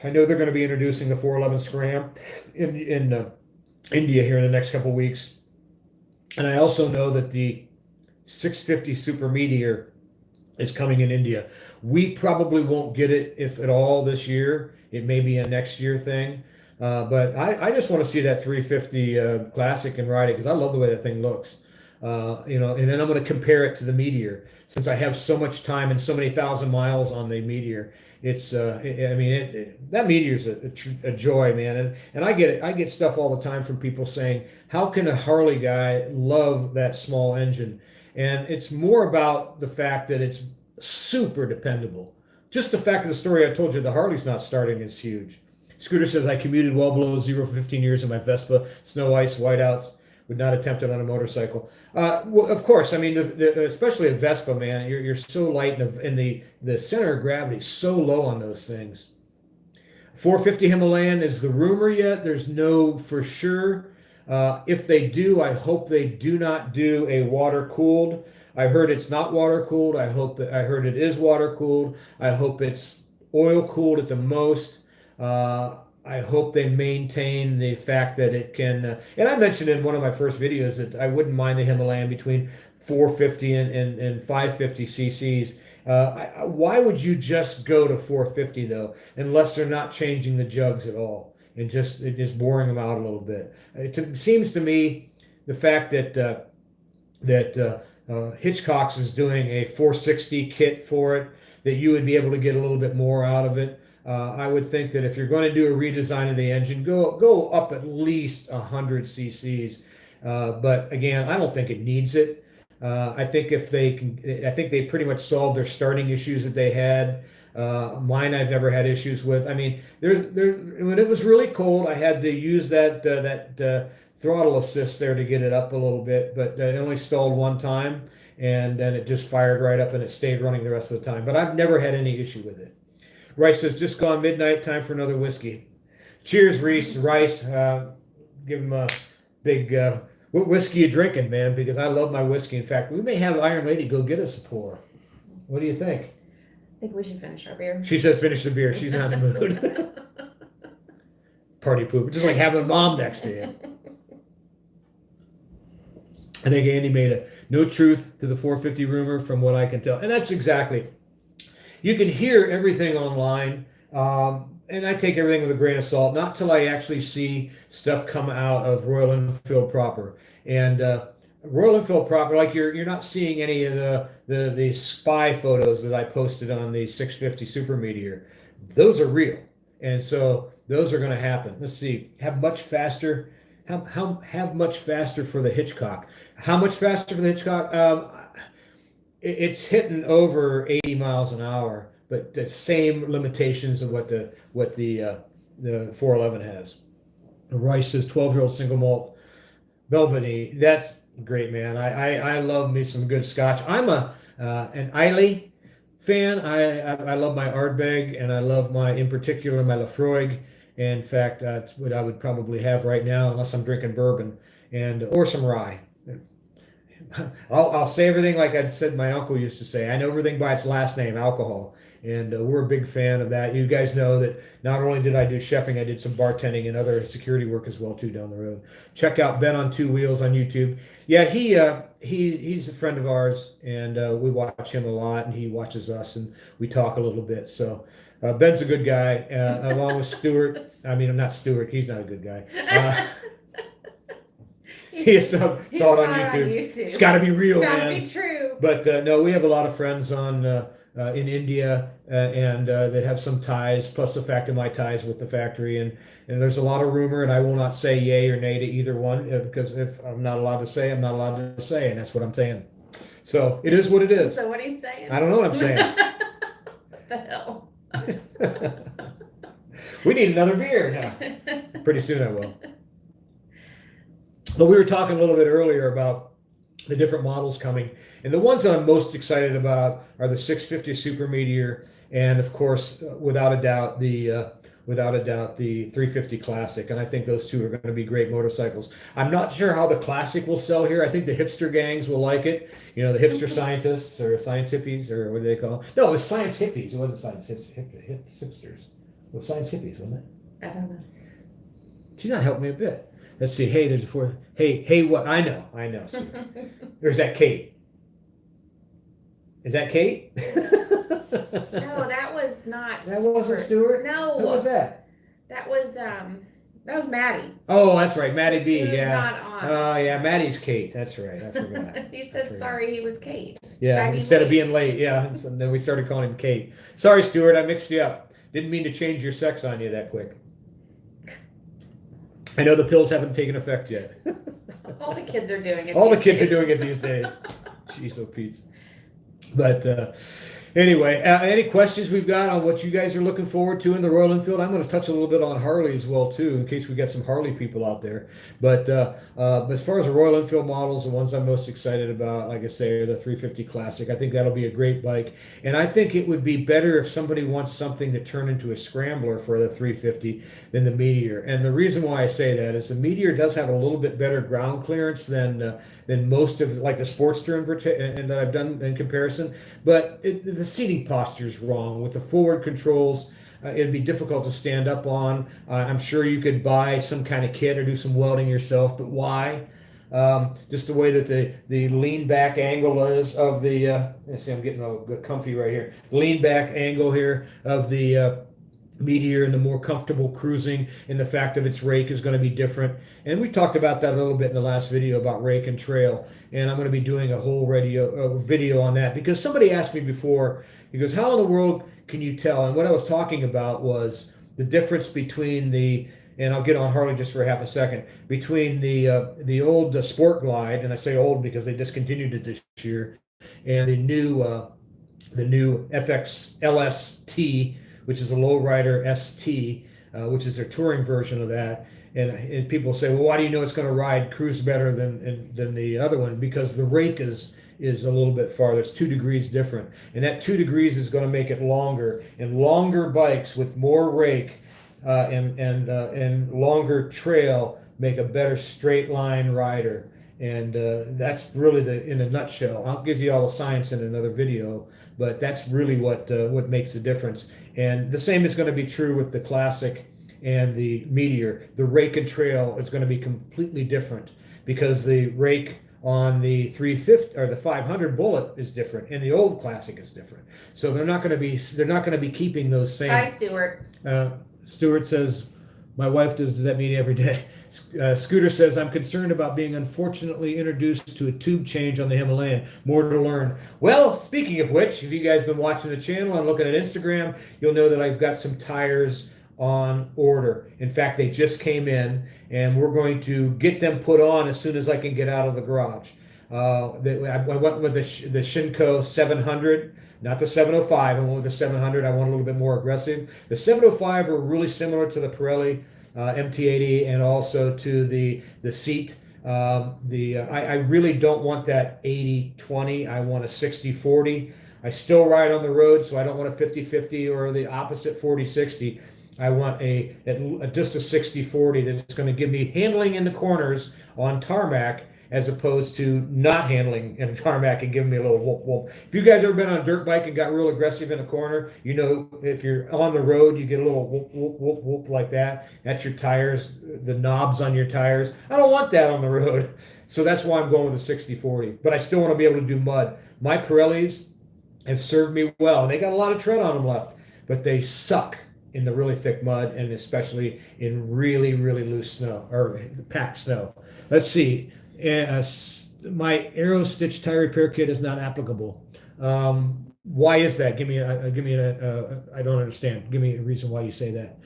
A: I know they're going to be introducing the 411 Scram in India here in the next couple of weeks. And I also know that the 650 Super Meteor is coming in India. We probably won't get it, if at all, this year. It may be a next year thing. But I just want to see that 350 Classic and ride it because I love the way that thing looks. And then I'm going to compare it to the Meteor since I have so much time and so many thousand miles on the Meteor. It's that Meteor's a joy, man. And I get stuff all the time from people saying, how can a Harley guy love that small engine? And it's more about the fact that it's super dependable. Just the fact of the story I told you, the Harley's not starting is huge. Scooter says, I commuted well below zero for 15 years in my Vespa, snow, ice, whiteouts, would not attempt it on a motorcycle. Well, of course, I mean, especially a Vespa, man, you're so light and the center of gravity is so low on those things. 450 Himalayan, is the rumor yet? There's no for sure. If they do, I hope they do not do a water-cooled. I heard it's not water-cooled. I heard it is water-cooled. I hope it's oil-cooled at the most. I hope they maintain the fact that it can, and I mentioned in one of my first videos that I wouldn't mind the Himalayan between 450 and 550 cc's. Why would you just go to 450 though, unless they're not changing the jugs at all and just boring them out a little bit? It seems to me the fact that Hitchcock's is doing a 460 kit for it, that you would be able to get a little bit more out of it. I would think that if you're going to do a redesign of the engine, go up at least 100 cc's. But again, I don't think it needs it. I think they pretty much solved their starting issues that they had. Mine I've never had issues with. I mean, when it was really cold, I had to use that throttle assist there to get it up a little bit, but it only stalled one time. and then it just fired right up and it stayed running the rest of the time. But I've never had any issue with it. Rice says, just gone midnight, time for another whiskey. Cheers, Rice. Give him a big, what whiskey you drinking, man? Because I love my whiskey. In fact, we may have Iron Lady go get us a pour. What do you think?
B: I think we should finish our beer.
A: She says finish the beer. She's not in the mood. Party poop. Just like having mom next to you. I think Andy made a no truth to the 450 rumor from what I can tell. And that's exactly. You can hear everything online. And I take everything with a grain of salt, not till I actually see stuff come out of Royal Enfield proper. And Royal Enfield proper, like you're not seeing any of the spy photos that I posted on the 650 Super Meteor. Those are real, and so those are going to happen. Let's see, have much faster for the Hitchcock. How much faster for the Hitchcock? It's hitting over 80 miles an hour. But the same limitations of what the 411 has. Rice says 12-year-old single malt Belvedere. That's great, man. I love me some good Scotch. I'm an Islay fan. I love my Ardbeg, and I love in particular my Lafroig. In fact, that's what I would probably have right now, unless I'm drinking bourbon or some rye. I'll say everything like I said my uncle used to say. I know everything by its last name, alcohol. And we're a big fan of that. You guys know that not only did I do chefing, I did some bartending and other security work as well too down the road. Check out Ben on Two Wheels on YouTube. Yeah, he's a friend of ours, and we watch him a lot, and he watches us, and we talk a little bit. So Ben's a good guy, along with Stuart. I mean, I'm not Stuart. He's not a good guy. He saw it on YouTube. It's got to be real, man.
B: It's got to be true.
A: But no, we have a lot of friends in India and that have some ties, plus the fact of my ties with the factory. And there's a lot of rumor, and I will not say yay or nay to either one, because if I'm not allowed to say, I'm not allowed to say, and that's what I'm saying. So it is what it is.
B: So what are you saying?
A: I don't know what I'm saying.
B: What the hell?
A: We need another beer now. Pretty soon I will. But we were talking a little bit earlier about the different models coming, and the ones I'm most excited about are the 650 Super Meteor, and of course, without a doubt, the 350 Classic. And I think those two are going to be great motorcycles. I'm not sure how the Classic will sell here. I think the hipster gangs will like it. You know, the hipster scientists or science hippies, or what do they call them? No, it was science hippies. It wasn't science hipsters. It was science hippies, wasn't it?
B: I don't know.
A: She's not helping me a bit. Let's see. Hey, there's a fourth. Hey, what? I know. So, there's that Kate. Is that Kate?
B: No, that was not.
A: That wasn't Stuart.
B: No.
A: Who was that?
B: That was Maddie.
A: Oh, that's right, Maddie B.
B: He was
A: Yeah.
B: not on.
A: Oh, yeah, Maddie's Kate. That's right. I forgot.
B: He said sorry. He was Kate.
A: Yeah,
B: Maggie
A: instead of
B: Lee.
A: being late. Yeah, so then we started calling him Kate. Sorry, Stuart. I mixed you up. Didn't mean to change your sex on you that quick. I know the pills haven't taken effect yet.
B: All the kids are doing it.
A: All the kids are doing it these days. Jeez, oh Pete's. But anyway, any questions we've got on what you guys are looking forward to in the Royal Enfield? I'm going to touch a little bit on Harley as well too, in case we got some Harley people out there. But as far as the Royal Enfield models, the ones I'm most excited about, like I say, are the 350 Classic. I think that'll be a great bike, and I think it would be better if somebody wants something to turn into a scrambler for the 350 than the Meteor. And the reason why I say that is the Meteor does have a little bit better ground clearance than most of, like the Sportster and that I've done in comparison. But the seating posture is wrong with the forward controls. It'd be difficult to stand up on. I'm sure you could buy some kind of kit or do some welding yourself, but why? Just the way that the lean back angle is of the, let's see, I'm getting all comfy right here. Lean back angle here of the Meteor, and the more comfortable cruising, and the fact of its rake is going to be different. And we talked about that a little bit in the last video about rake and trail, and I'm going to be doing a whole video on that, because somebody asked me before, he goes, how in the world can you tell? And what I was talking about was the difference between and I'll get on Harley just for half a second, between the old Sport Glide, and I say old because they discontinued it this year, and the new FX LST, which is a lowrider ST, which is their touring version of that. And people say, well, why do you know it's going to cruise better than the other one? Because the rake is is a little bit farther. It's 2 degrees different. And that 2 degrees is going to make it longer. And longer bikes with more rake and longer trail make a better straight line rider. And that's really in a nutshell. I'll give you all the science in another video, but that's really what makes the difference. And the same is going to be true with the Classic and the Meteor. The rake and trail is going to be completely different because the rake on the 350 or the 500 Bullet is different, and the old Classic is different. So they're not going to be keeping those same.
B: Hi, Stuart.
A: Stuart says, my wife does that meeting every day. Scooter says, I'm concerned about being unfortunately introduced to a tube change on the Himalayan. More to learn. Well, speaking of which, if you guys been watching the channel and looking at Instagram, you'll know that I've got some tires on order. In fact, they just came in, and we're going to get them put on as soon as I can get out of the garage. I went with the Shinko 700. Not the 705, I went with the 700. I want a little bit more aggressive. The 705 are really similar to the Pirelli MT80 and also to the seat. I really don't want that 80-20. I want a 60-40. I still ride on the road, so I don't want a 50-50 or the opposite 40-60. I want just a 60-40 that's going to give me handling in the corners on tarmac, as opposed to not handling in tarmac and giving me a little whoop whoop. If you guys ever been on a dirt bike and got real aggressive in a corner, you know if you're on the road, you get a little whoop whoop whoop whoop like that. That's your tires, the knobs on your tires. I don't want that on the road. So that's why I'm going with a 60-40. But I still want to be able to do mud. My Pirellis have served me well. And they got a lot of tread on them left, but they suck in the really thick mud, and especially in really, really loose snow or packed snow. Let's see. My Aero Stitch tire repair kit is not applicable. Why is that? I don't understand. Give me a reason why you say that.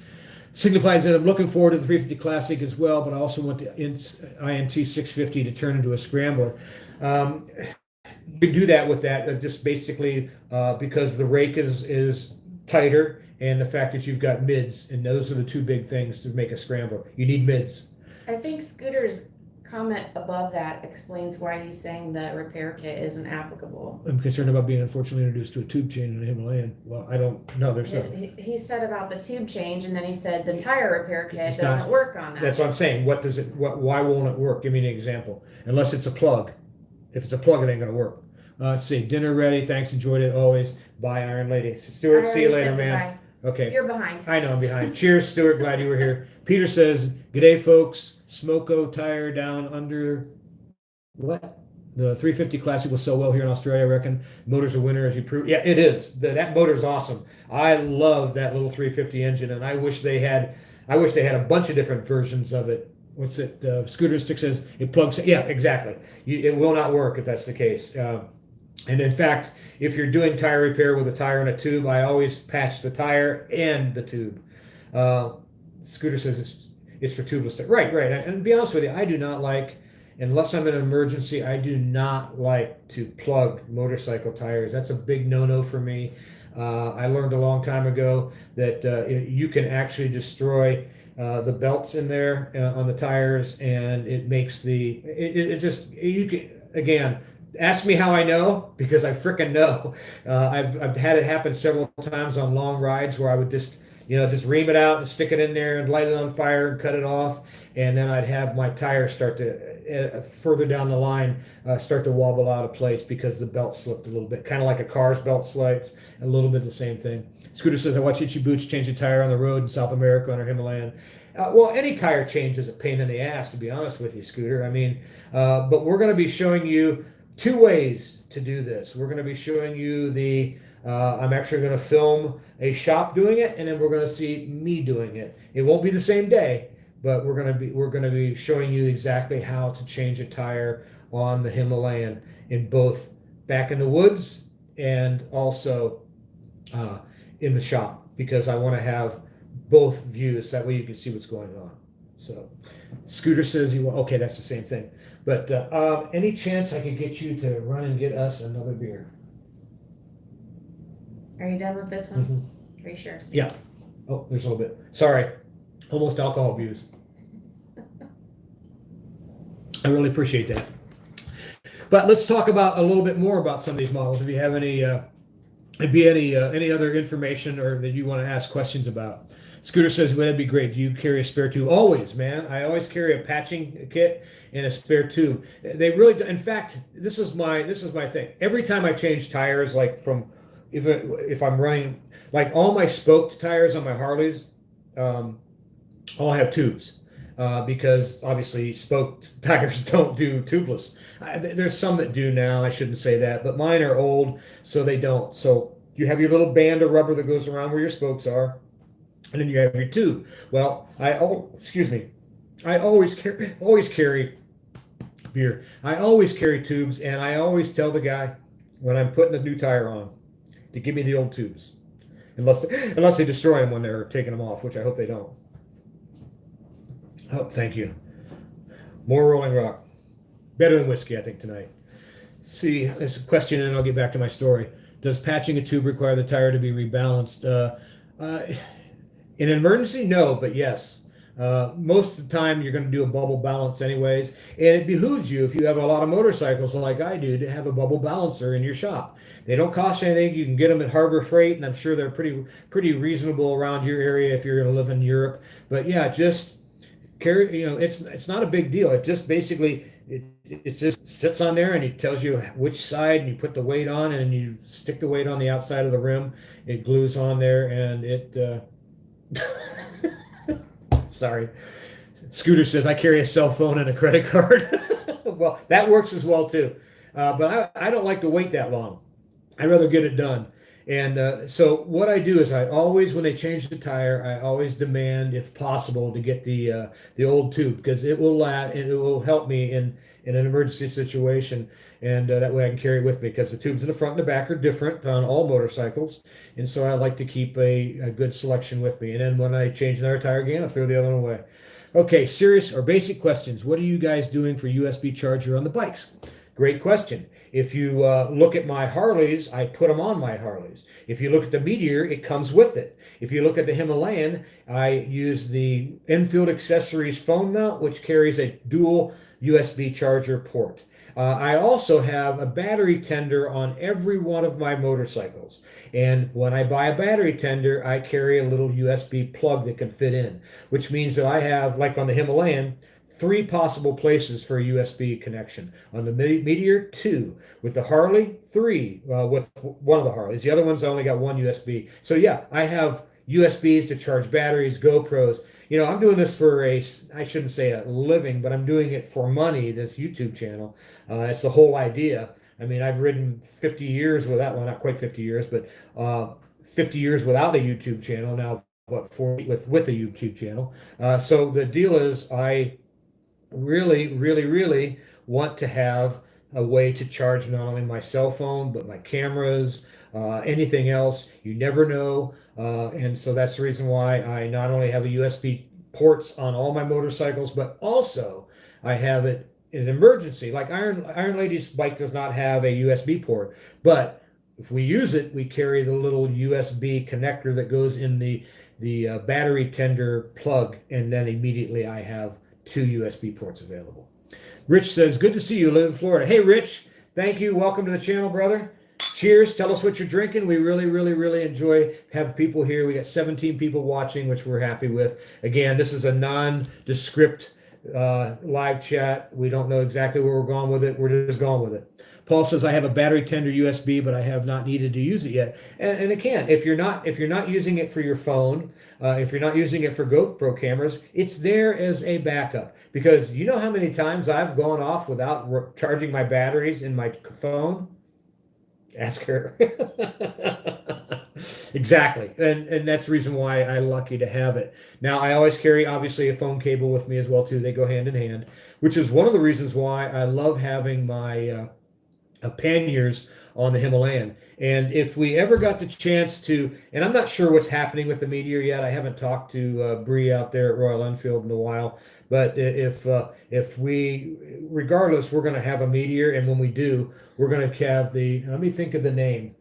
A: Signifies that I'm looking forward to the 350 Classic as well, but I also want the INT 650 to turn into a scrambler. You do that with that, just basically because the rake is tighter, and the fact that you've got mids, and those are the 2 big things to make a scrambler. You need mids.
B: I think Scooter's comment above that explains why he's saying the repair kit isn't applicable.
A: I'm concerned about being unfortunately introduced to a tube change in the Himalayan. Well, I don't know. There's nothing.
B: He said about the tube change, and then he said the tire repair kit doesn't work on that.
A: That's what I'm saying. Why won't it work? Give me an example. Unless it's a plug. If it's a plug, it ain't going to work. Let's see. Dinner ready. Thanks. Enjoyed it always. Bye, Iron Lady. Stuart, see you later, man.
B: Goodbye.
A: Okay.
B: You're behind.
A: I know I'm behind. Cheers, Stuart. Glad you were here. Peter says, "G'day, folks. Smoko tire down under what? The 350 Classic will sell well here in Australia, I reckon. Motor's a winner, as you proved." Yeah, it is. That motor's awesome. I love that little 350 engine, and I wish they had a bunch of different versions of it. What's it? Scooter Stick says it plugs. Yeah, exactly. It will not work if that's the case. And in fact, if you're doing tire repair with a tire and a tube, I always patch the tire and the tube. Scooter says it's for tubeless. Right. And to be honest with you, I do not like, unless I'm in an emergency, I do not like to plug motorcycle tires. That's a big no-no for me. I learned a long time ago that you can actually destroy the belts in there on the tires, and it makes you can, again, ask me how I know, because I frickin' know. I've had it happen several times on long rides where I would just ream it out and stick it in there and light it on fire and cut it off, and then I'd have my tire start to further down the line start to wobble out of place because the belt slipped a little bit, kind of like a car's belt slides, a little bit the same thing. Scooter says, I watch Itchy Boots change a tire on the road in South America on our Himalayan. Well, any tire change is a pain in the ass, to be honest with you, Scooter. I mean, but we're going to be showing you 2 ways to do this. We're going to be showing you I'm actually going to film a shop doing it, and then we're going to see me doing it. It won't be the same day, but we're going to be showing you exactly how to change a tire on the Himalayan, in both back in the woods and also in the shop, because I want to have both views. That way you can see what's going on. So Scooter says okay, that's the same thing. But any chance I could get you to run and get us another beer?
B: Are you done with this one?
A: Mm-hmm.
B: Are you sure?
A: Yeah. Oh, there's a little bit. Sorry. Almost alcohol abuse. I really appreciate that. But let's talk about a little bit more about some of these models. If you have any other information or that you want to ask questions about. Scooter says, well, that'd be great. Do you carry a spare tube? Always, man. I always carry a patching kit and a spare tube. They really do. In fact, this is my thing. Every time I change tires, like if I'm running, like all my spoked tires on my Harleys, all have tubes. Because obviously spoked tires don't do tubeless. There's some that do now, I shouldn't say that, but mine are old, so they don't. So you have your little band of rubber that goes around where your spokes are, and then you have your tube. Well, I always carry beer. I always carry tubes, and I always tell the guy when I'm putting a new tire on to give me the old tubes, unless they destroy them when they're taking them off, which I hope they don't. Oh, thank you. More Rolling Rock. Better than whiskey, I think, tonight. See, there's a question, and I'll get back to my story. Does patching a tube require the tire to be rebalanced? In an emergency, no, but yes. Most of the time, you're going to do a bubble balance anyways, and it behooves you, if you have a lot of motorcycles like I do, to have a bubble balancer in your shop. They don't cost anything. You can get them at Harbor Freight, and I'm sure they're pretty reasonable around your area if you're going to live in Europe. But yeah, just carry, it's not a big deal. It just basically it just sits on there and it tells you which side, and you put the weight on, and you stick the weight on the outside of the rim. It glues on there, and it sorry, Scooter says I carry a cell phone and a credit card. Well, that works as well too, but I don't like to wait that long. I'd rather get it done. And so what I do is I always, when they change the tire, I always demand, if possible, to get the old tube, because it will help me in an emergency situation, and that way I can carry it with me, because the tubes in the front and the back are different on all motorcycles, and so I like to keep a good selection with me. And then when I change another tire again, I throw the other one away. Okay, serious or basic questions. What are you guys doing for USB charger on the bikes? Great question. If you look at my Harleys, I put them on my Harleys. If you look at the Meteor, it comes with it. If you look at the Himalayan, I use the Enfield Accessories phone mount, which carries a dual USB charger port. I also have a battery tender on every one of my motorcycles. And when I buy a battery tender, I carry a little USB plug that can fit in, which means that I have, like on the Himalayan, 3 possible places for a USB connection. On the Meteor, 2. With the Harley, 3. With one of the Harleys. The other ones, I only got 1 USB. So yeah, I have USBs to charge batteries, GoPros. I'm doing this for I shouldn't say a living, but I'm doing it for money, this YouTube channel. It's the whole idea. I mean, I've ridden 50 years without, well, not quite 50 years, but 50 years without a YouTube channel. Now, 40 with a YouTube channel. So the deal is, I really want to have a way to charge not only my cell phone, but my cameras, anything else. You never know. And so that's the reason why I not only have a USB ports on all my motorcycles, but also I have it in an emergency. Like Iron Lady's bike does not have a USB port, but if we use it, we carry the little USB connector that goes in the battery tender plug, and then immediately I have 2 USB ports available. Rich says, good to see you, live in Florida. Hey, Rich, thank you. Welcome to the channel, brother. Cheers. Tell us what you're drinking. We really enjoy having people here. We got 17 people watching, which we're happy with. Again, this is a nondescript live chat. We don't know exactly where we're going with it. We're just going with it. Paul says, I have a battery tender USB, but I have not needed to use it yet. And again, if you're not using it for your phone, if you're not using it for GoPro cameras, it's there as a backup. Because you know how many times I've gone off without charging my batteries in my phone? Ask her. Exactly. And that's the reason why I'm lucky to have it. Now, I always carry, obviously, a phone cable with me as well, too. They go hand in hand, which is one of the reasons why I love having my panniers on the Himalayan. And if we ever got the chance to, and I'm not sure what's happening with the Meteor yet. I haven't talked to Bree out there at Royal Enfield in a while. But if we, regardless, we're going to have a Meteor, and when we do, we're going to have let me think of the name,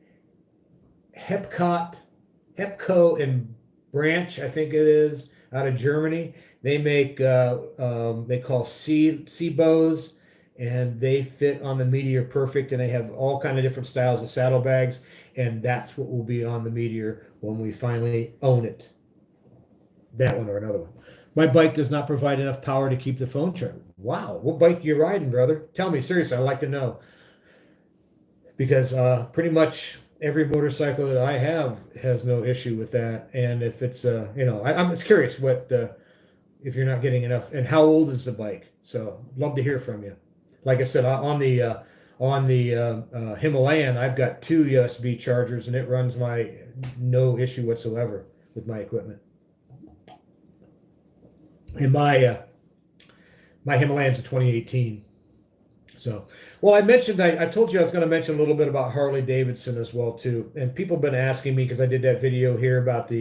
A: Hepco and Branch, I think it is, out of Germany. They make they call sea bows, and they fit on the Meteor perfect, and they have all kind of different styles of saddlebags, and that's what will be on the Meteor when we finally own it. That one or another one. My bike does not provide enough power to keep the phone charged. Wow, what bike you riding, brother? Tell me, seriously, I'd like to know. Because pretty much every motorcycle that I have has no issue with that. And if it's, I'm just curious what, if you're not getting enough, and how old is the bike? So love to hear from you. Like I said, on the Himalayan, I've got 2 USB chargers, and it runs no issue whatsoever with my equipment. And my Himalayan's a 2018. So, well, I told you I was going to mention a little bit about Harley Davidson as well too. And people have been asking me, because I did that video here about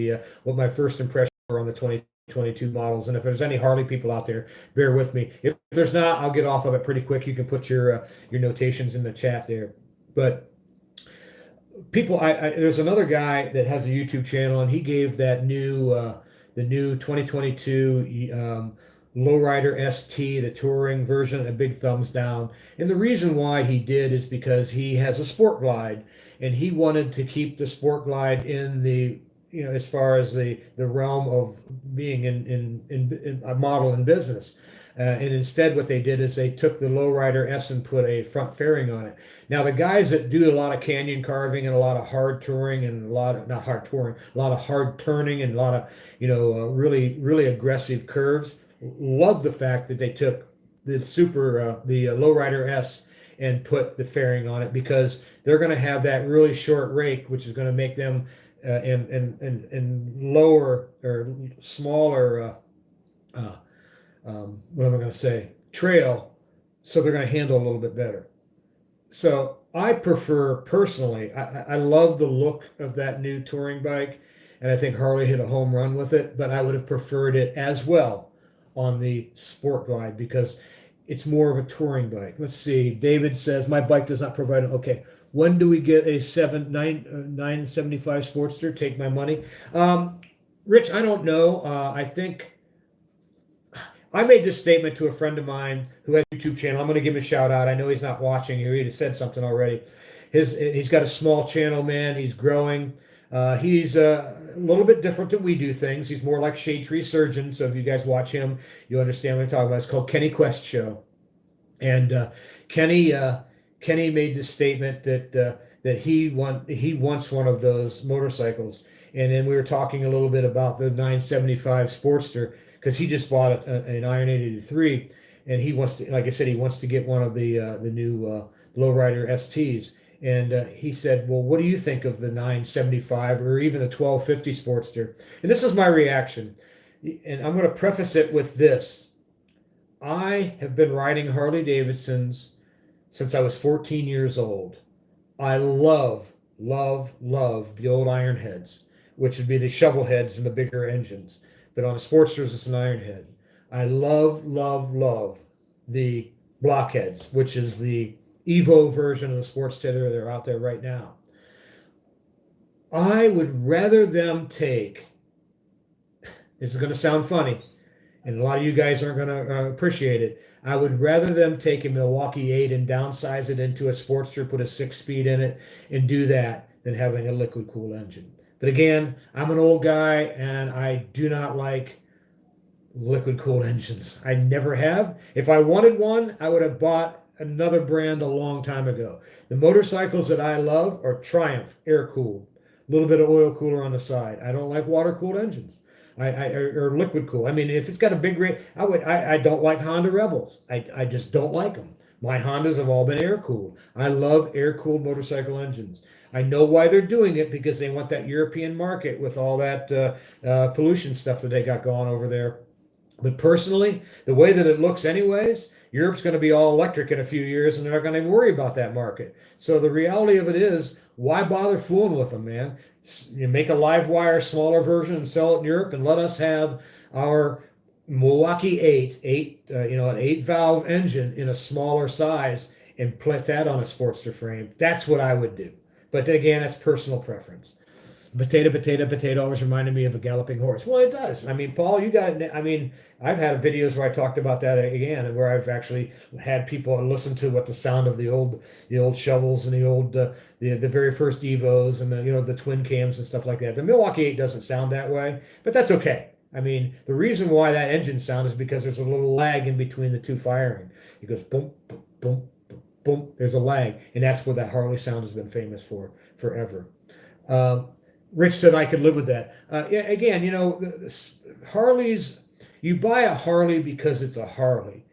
A: what my first impressions were on the 2022 models. And if there's any Harley people out there, bear with me. If there's not, I'll get off of it pretty quick. You can put your notations in the chat there. But people, there's another guy that has a YouTube channel, and he gave that the new 2022 Lowrider ST, the touring version, a big thumbs down. And the reason why he did is because he has a Sport Glide, and he wanted to keep the Sport Glide in the, as far as the realm of being in a model in business. And instead what they did is they took the Lowrider S and put a front fairing on it. Now the guys that do a lot of canyon carving and a lot of hard touring and a lot of hard turning and a lot of really, really aggressive curves, love the fact that they took the Lowrider S and put the fairing on it, because they're going to have that really short rake, which is going to make them in lower or smaller what am I going to say, trail, so they're going to handle a little bit better. So I prefer, personally, I love the look of that new touring bike, and I think Harley hit a home run with it, but I would have preferred it as well on the Sport Glide, because it's more of a touring bike. Let's see. David says, my bike does not provide. Okay. When do we get a 975 Sportster? Take my money. Rich, I don't know. I think I made this statement to a friend of mine who has a YouTube channel. I'm going to give him a shout out. I know he's not watching here. He said something already. He's got a small channel, man. He's growing. He's a little bit different than we do things. He's more like Shade Tree Surgeon. So if you guys watch him, you'll understand what I'm talking about. It's called Kenny Quest Show. And Kenny made this statement that he wants one of those motorcycles. And then we were talking a little bit about the 975 Sportster, because he just bought an Iron 883, and he wants to, like I said, he wants to get one of the new Lowrider STs. And he said, well, what do you think of the 975 or even the 1250 Sportster? And this is my reaction. And I'm going to preface it with this. I have been riding Harley Davidsons since I was 14 years old. I love the old iron heads, which would be the shovel heads and the bigger engines. But on the Sportsters, it's an iron head. I love the blockheads, which is the Evo version of the Sportster that are out there right now. I would rather them take, this is going to sound funny, and a lot of you guys aren't going to appreciate it. I would rather them take a Milwaukee 8 and downsize it into a Sportster, put a 6-speed in it, and do that than having a liquid cooled engine. But again, I'm an old guy, and I do not like liquid cooled engines. I never have. If I wanted one, I would have bought another brand a long time ago. The motorcycles that I love are Triumph, air cooled, a little bit of oil cooler on the side. I don't like water cooled engines. Or liquid cool. I mean, if it's got a big rate, I don't like Honda Rebels. I just don't like them. My Hondas have all been air cooled. I love air cooled motorcycle engines. I know why they're doing it, because they want that European market with all that pollution stuff that they got going over there. But personally, the way that it looks anyways, Europe's going to be all electric in a few years, and they're not going to worry about that market. So the reality of it is, why bother fooling with them, man? You make a live wire smaller version and sell it in Europe, and let us have our Milwaukee 8, an 8-valve engine in a smaller size, and put that on a Sportster frame. That's what I would do. But again, that's personal preference. Potato always reminded me of a galloping horse. Well, it does. I mean, Paul, you got it. I mean, I've had videos where I talked about that again, and where I've actually had people listen to what the sound of the old shovels and the very first Evos and the twin cams and stuff like that. The Milwaukee 8 doesn't sound that way, but that's okay. I mean, the reason why that engine sound is because there's a little lag in between the two firing. It goes boom, boom, boom, boom, boom. There's a lag, and that's what that Harley sound has been famous for forever. Rich said I could live with that. Yeah, again, Harleys, you buy a Harley because it's a Harley.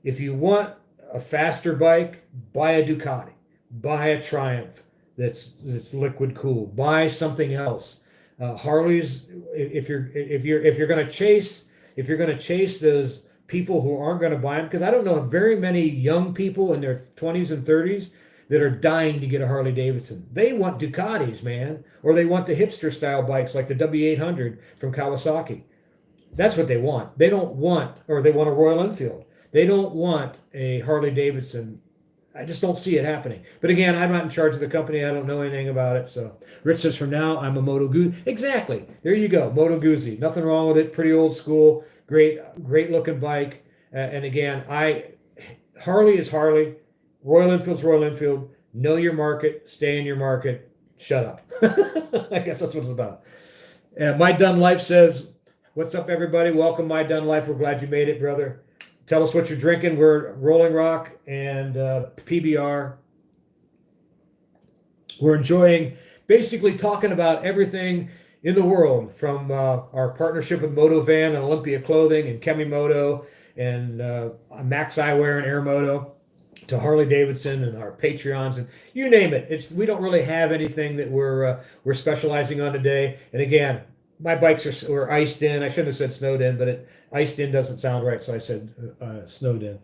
A: If you want a faster bike, buy a Ducati, buy a Triumph that's liquid cooled, buy something else. Harleys, if you're going to chase those people who aren't going to buy them, because I don't know very many young people in their 20s and 30s that are dying to get a Harley Davidson. They want Ducatis, man, or they want the hipster style bikes like the W800 from Kawasaki. That's what they want. They don't want, or they want a Royal Enfield. They don't want a Harley Davidson. I just don't see it happening. But again, I'm not in charge of the company. I don't know anything about it. So Rich says, from now, I'm a Moto Guzzi. Exactly. There you go. Moto Guzzi. Nothing wrong with it. Pretty old school. Great looking bike. And again, Harley is Harley. Royal Enfield's Royal Enfield. Know your market. Stay in your market. Shut up. I guess that's what it's about. My Done Life says, what's up, everybody? Welcome, My Done Life. We're glad you made it, brother. Tell us what you're drinking. We're Rolling Rock and PBR. We're enjoying basically talking about everything in the world, from our partnership with Motovan and Olympia Clothing and Kemimoto and Maxx Eyewear and Airmoto, to Harley Davidson and our Patreons and you name it. We don't really have anything that we're specializing on today. And again, my bikes were iced in. I shouldn't have said snowed in, but iced in doesn't sound right, so I said snowed in.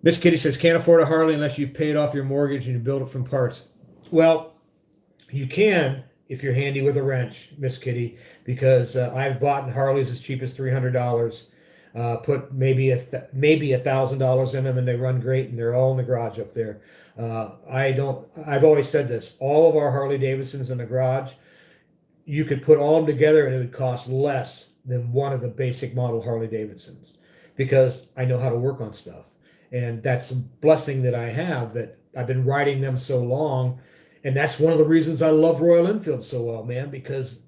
A: Miss Kitty says, can't afford a Harley unless you've paid off your mortgage and you build it from parts. Well, you can if you're handy with a wrench, Miss Kitty, because I've bought Harleys as cheap as $300. Put maybe $1,000 in them, and they run great, and they're all in the garage up there. I've always said this, all of our Harley Davidsons in the garage, you could put all of them together and it would cost less than one of the basic model Harley Davidsons, because I know how to work on stuff. And that's a blessing that I have, that I've been riding them so long. And that's one of the reasons I love Royal Enfield so well, man, because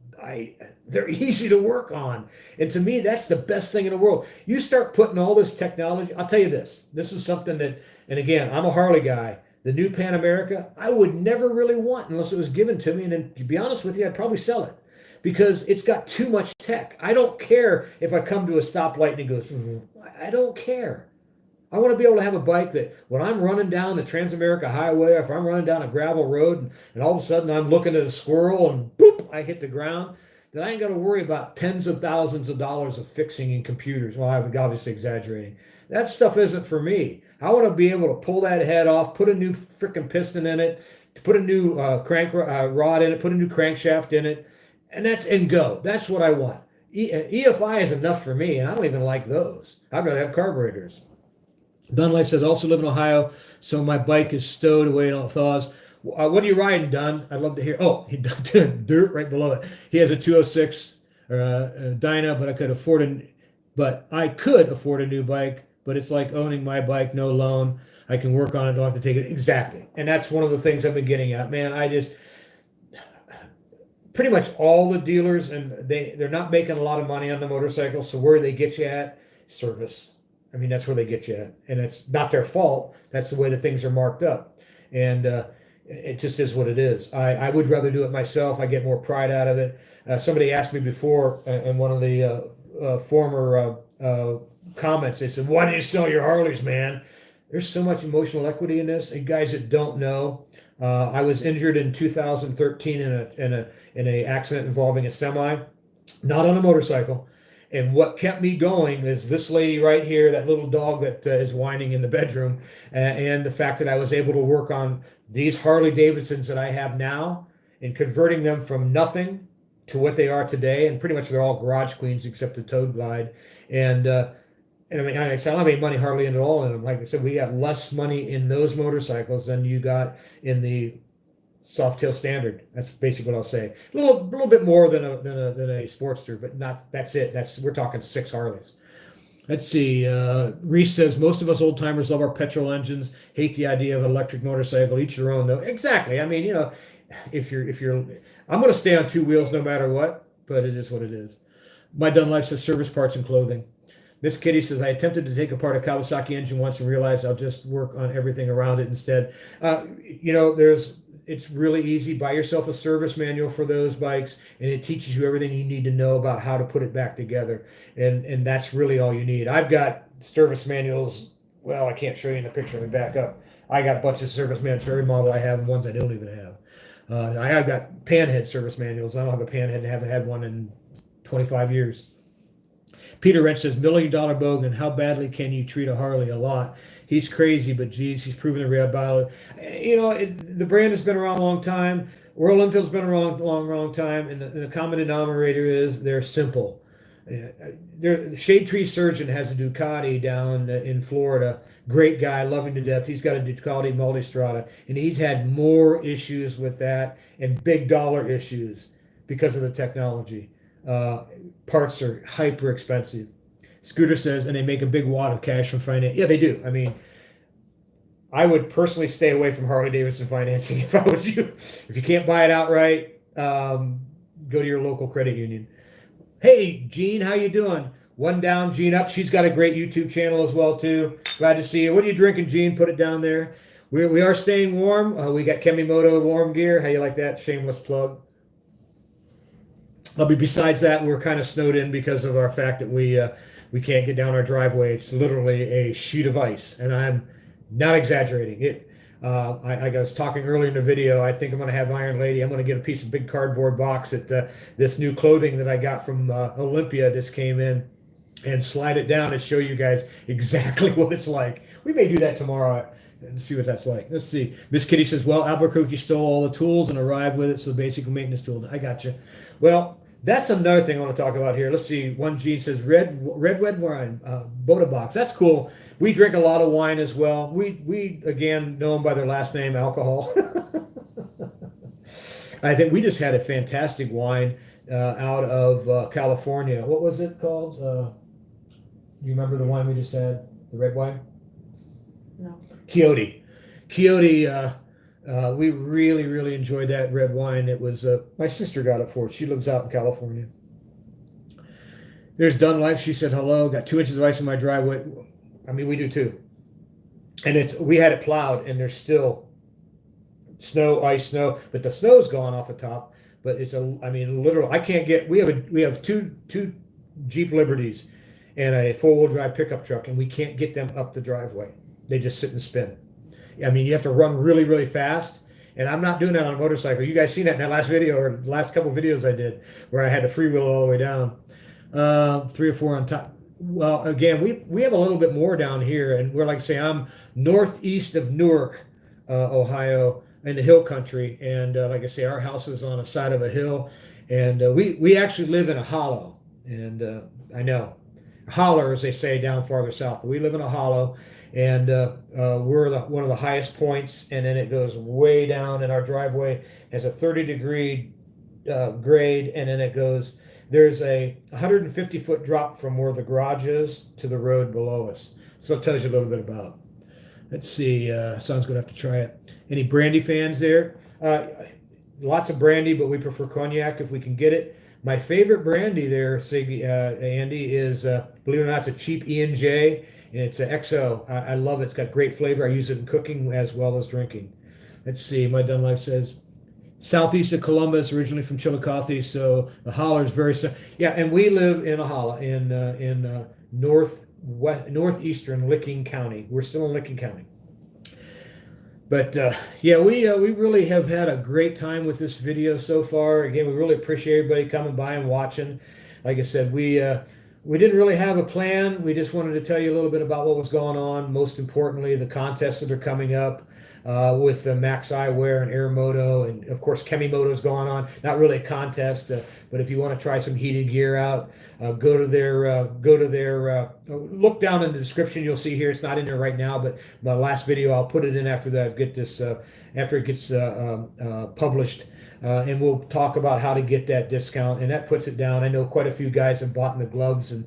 A: they're easy to work on. And to me, that's the best thing in the world. You start putting all this technology, I'll tell you this is something that, and again, I'm a Harley guy. The new Pan America, I would never really want unless it was given to me. And then, to be honest with you, I'd probably sell it, because it's got too much tech. I don't care if I come to a stoplight and it goes, I don't care. I want to be able to have a bike that when I'm running down the Transamerica Highway, if I'm running down a gravel road and all of a sudden I'm looking at a squirrel and boop, I hit the ground, then I ain't got to worry about tens of thousands of dollars of fixing in computers. Well, I'm obviously exaggerating. That stuff isn't for me. I want to be able to pull that head off, put a new freaking piston in it, put a new crank rod in it, put a new crankshaft in it, and go. That's what I want. EFI is enough for me, and I don't even like those. I'd rather have carburetors. Dunlife says, also live in Ohio, so my bike is stowed away and all thaws. What are you riding, Dunn? I'd love to hear. Oh, he dirt right below it. He has a 206 Dyna, but I could afford a new bike. But it's like owning my bike, no loan. I can work on it, don't have to take it. Exactly. And that's one of the things I've been getting at. Man, pretty much all the dealers, and they're not making a lot of money on the motorcycle, so where they get you at? Service. I mean, that's where they get you at. And it's not their fault. That's the way the things are marked up. And it just is what it is. I would rather do it myself. I get more pride out of it. Somebody asked me before in one of the former comments, they said, why did you sell your Harleys, man? There's so much emotional equity in this. And guys that don't know, I was injured in 2013 in a accident involving a semi, not on a motorcycle. And what kept me going is this lady right here, that little dog that is whining in the bedroom, and the fact that I was able to work on these Harley Davidsons that I have now and converting them from nothing to what they are today. And pretty much they're all garage queens except the Toad Glide. And I mean, I don't have any money hardly at all in them. Like I said, we got less money in those motorcycles than you got in the Softail standard. That's basically what I'll say. A little bit more than a Sportster, but not. That's it. We're talking 6 Harleys. Let's see. Reese says most of us old timers love our petrol engines. Hate the idea of an electric motorcycle. Each their own, though. Exactly. I mean, if you're, I'm going to stay on 2 wheels no matter what. But it is what it is. My Done Life says service parts and clothing. Miss Kitty says, I attempted to take apart a Kawasaki engine once and realized I'll just work on everything around it instead. It's really easy. Buy yourself a service manual for those bikes, and it teaches you everything you need to know about how to put it back together. And that's really all you need. I've got service manuals. Well, I can't show you in the picture. Let me back up. I got a bunch of service manuals for every model I have and ones I don't even have. I have got panhead service manuals. I don't have a panhead and haven't had one in 25 years. Peter Wrench says, $1 million Bogan, how badly can you treat a Harley? A lot. He's crazy, but geez, he's proven the reality. The brand has been around a long time. Royal Enfield's been around a long time, and the common denominator is they're simple. The Shade Tree Surgeon has a Ducati down in Florida. Great guy, love him to death. He's got a Ducati Multistrada, and he's had more issues with that and big dollar issues because of the technology. Parts are hyper expensive. Scooter says, and they make a big wad of cash from finance. Yeah, they do. I mean, I would personally stay away from Harley Davidson financing if I was you. If you can't buy it outright, go to your local credit union. Hey, Jean, how you doing? One down, Jean up. She's got a great YouTube channel as well, too. Glad to see you. What are you drinking, Jean? Put it down there. We are staying warm. We got Kemimoto warm gear. How you like that? Shameless plug. Besides that, we're kind of snowed in because of our fact that we can't get down our driveway. It's literally a sheet of ice, and I'm not exaggerating. I was talking earlier in the video. I think I'm going to have Iron Lady. I'm going to get a piece of big cardboard box at this new clothing that I got from Olympia. This came in, and slide it down and show you guys exactly what it's like. We may do that tomorrow and see what that's like. Let's see. Miss Kitty says, well, Albuquerque stole all the tools and arrived with it, so basic maintenance tool. I got you. Well, that's another thing I want to talk about here. Let's see. One Gene says, red wine, Boda Box. That's cool. We drink a lot of wine as well. We again, know them by their last name, alcohol. I think we just had a fantastic wine out of California. What was it called? You remember the wine we just had? The red wine?
B: No.
A: Quixote. We really enjoyed that red wine. It was my sister got it for us. She lives out in California. There's Done Life. She said hello. Got 2 inches of ice in my driveway. I mean, we do too. And we had it plowed, and there's still ice, snow, but the snow's gone off the top. But literal. I can't get. We have two Jeep Liberties and a 4-wheel drive pickup truck, and we can't get them up the driveway. They just sit and spin. I mean, you have to run really fast, and I'm not doing that on a motorcycle. You guys seen that in that last video or the last couple videos I did where I had to freewheel all the way down. 3 or 4 on top. Well, again, we have a little bit more down here, and we're like say I'm northeast of Newark, Ohio, in the hill country, and like I say, our house is on a side of a hill, and we actually live in a hollow, and I know holler, as they say down farther south, but we live in a hollow. And we're one of the highest points, and then it goes way down, and our driveway has a 30-degree grade, and then there's a 150-foot drop from where the garage is to the road below us. So it tells you a little bit about. Let's see, Son's going to have to try it. Any brandy fans there? Lots of brandy, but we prefer cognac if we can get it. My favorite brandy there, Andy, is, believe it or not, it's a cheap E&J. And it's an XO. I love it. It's got great flavor. I use it in cooking as well as drinking. Let's see. My Done Life says, southeast of Columbus, originally from Chillicothe, so the holler is very... Yeah, and we live in a holler in northeastern Licking County. We're still in Licking County. But, yeah, we really have had a great time with this video so far. Again, we really appreciate everybody coming by and watching. Like I said, we didn't really have a plan. We just wanted to tell you a little bit about what was going on. Most importantly, the contests that are coming up. with Maxx Eyewear and Airmoto, and of course Chemimoto's going on. Not really a contest, but if you want to try some heated gear out, go to their look down in the description. You'll see here. It's not in there right now, but my last video I'll put it in after that. I get this after it gets published. And we'll talk about how to get that discount, and that puts it down. I know quite a few guys have bought the gloves, and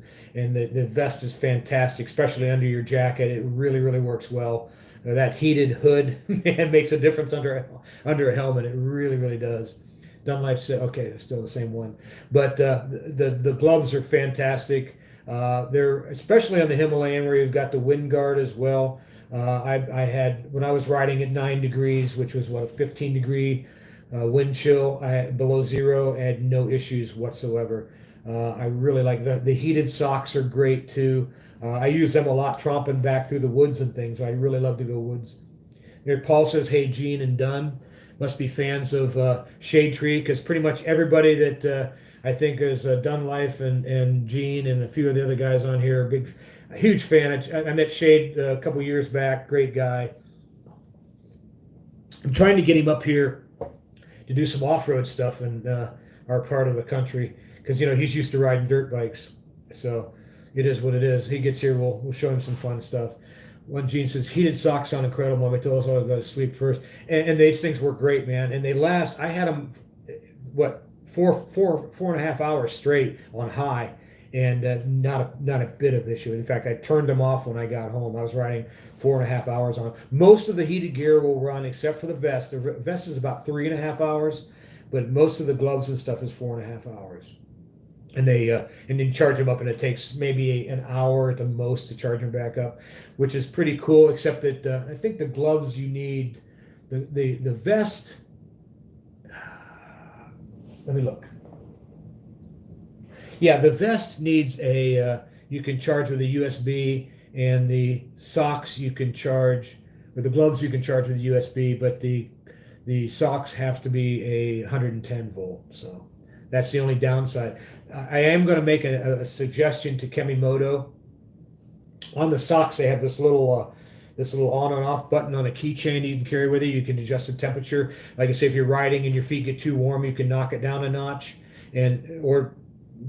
A: the vest is fantastic, especially under your jacket. It really, really works well. That heated hood, man, makes a difference under a helmet. It really, really does. Dunlife said, okay, it's still the same one, but the gloves are fantastic. They're especially on the Himalayan where you've got the wind guard as well. I had, when I was riding at 9 degrees, which was what, a 15-degree wind chill, below zero, I had no issues whatsoever. I really like the heated socks are great too. I use them a lot tromping back through the woods and things. I really love to go woods. Here, Paul says, hey, Gene and Dunn must be fans of Shade Tree, because pretty much everybody that I think is Dunn Life and Gene and a few of the other guys on here are a huge fan. I met Shade a couple years back. Great guy. I'm trying to get him up here to do some off-road stuff in our part of the country, because he's used to riding dirt bikes. So it is what it is. He gets here, we'll show him some fun stuff. One Gene says, heated socks sound incredible. I told us I go to sleep first, and these things work great, man. And they last. I had them four and a half hours straight on high, and not a bit of issue. In fact, I turned them off when I got home. I was riding 4.5 hours on. Most of the heated gear will run, except for the vest. The vest is about 3.5 hours, but most of the gloves and stuff is 4.5 hours. And then charge them up, and it takes maybe an hour at the most to charge them back up, which is pretty cool. Except that I think the gloves you need, the vest. Let me look. Yeah, the vest needs you can charge with a USB, and the socks you can charge, or the gloves you can charge with a USB, but the socks have to be a 110 volt. So that's the only downside. I am going to make a suggestion to Chemimoto. On the socks, they have this little on and off button on a keychain you can carry with you. You can adjust the temperature. Like I say, if you're riding and your feet get too warm, you can knock it down a notch, or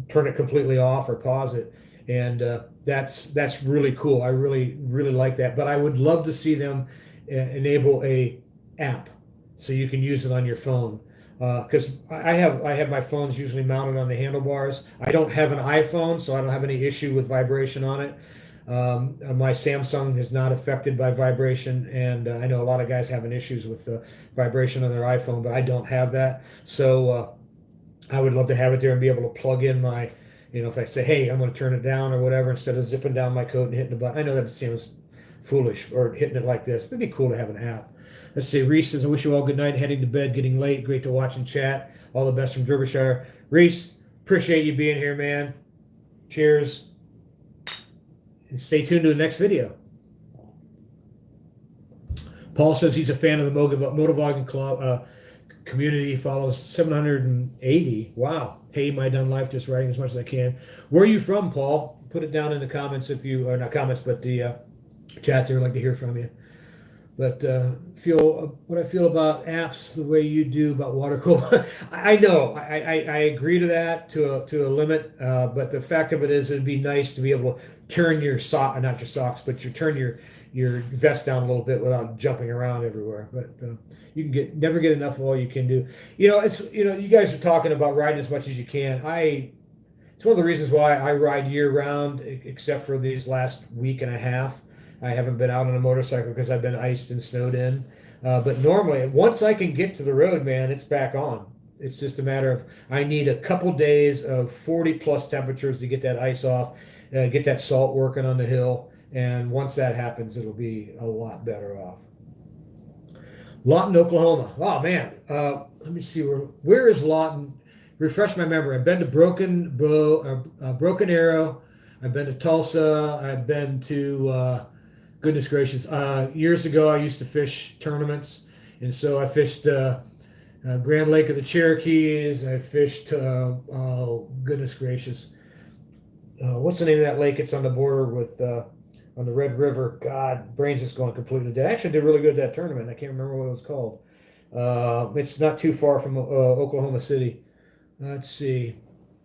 A: turn it completely off or pause it. And that's really cool. I really, really like that. But I would love to see them enable a app so you can use it on your phone. Because I have my phones usually mounted on the handlebars. I don't have an iPhone, so I don't have any issue with vibration on it. My Samsung is not affected by vibration, and I know a lot of guys having issues with the vibration on their iPhone, but I don't have that. So I would love to have it there and be able to plug in my, if I say, hey, I'm going to turn it down or whatever, instead of zipping down my coat and hitting the button. I know that seems foolish, or hitting it like this. It'd be cool to have an app. Let's see. Reese says, I wish you all good night. Heading to bed, getting late. Great to watch and chat. All the best from Derbyshire. Reese, appreciate you being here, man. Cheers. And stay tuned to the next video. Paul says he's a fan of the Motovlogging Club community. Follows 780. Wow. Hey, my done life, just writing as much as I can. Where are you from, Paul? Put it down in the comments if you, or not comments, but the chat there. I'd like to hear from you. But what I feel about apps the way you do about water cool. I know I agree to that to a limit. But the fact of it is, it'd be nice to be able to turn your not your socks, but turn your vest down a little bit without jumping around everywhere. But you can never get enough of all you can do. You guys are talking about riding as much as you can. It's one of the reasons why I ride year round, except for these last week and a half. I haven't been out on a motorcycle because I've been iced and snowed in. But normally, once I can get to the road, man, it's back on. It's just a matter of, I need a couple days of 40+ temperatures to get that ice off, get that salt working on the hill. And once that happens, it'll be a lot better off. Lawton, Oklahoma. Oh, man. Let me see. Where is Lawton? Refresh my memory. I've been to Broken Arrow. I've been to Tulsa. I've been to... goodness gracious. Years ago, I used to fish tournaments, and so I fished Grand Lake of the Cherokees. I fished, goodness gracious. What's the name of that lake? It's on the border with on the Red River. God, brain's just going completely dead. I actually did really good at that tournament. I can't remember what it was called. It's not too far from Oklahoma City. Let's see,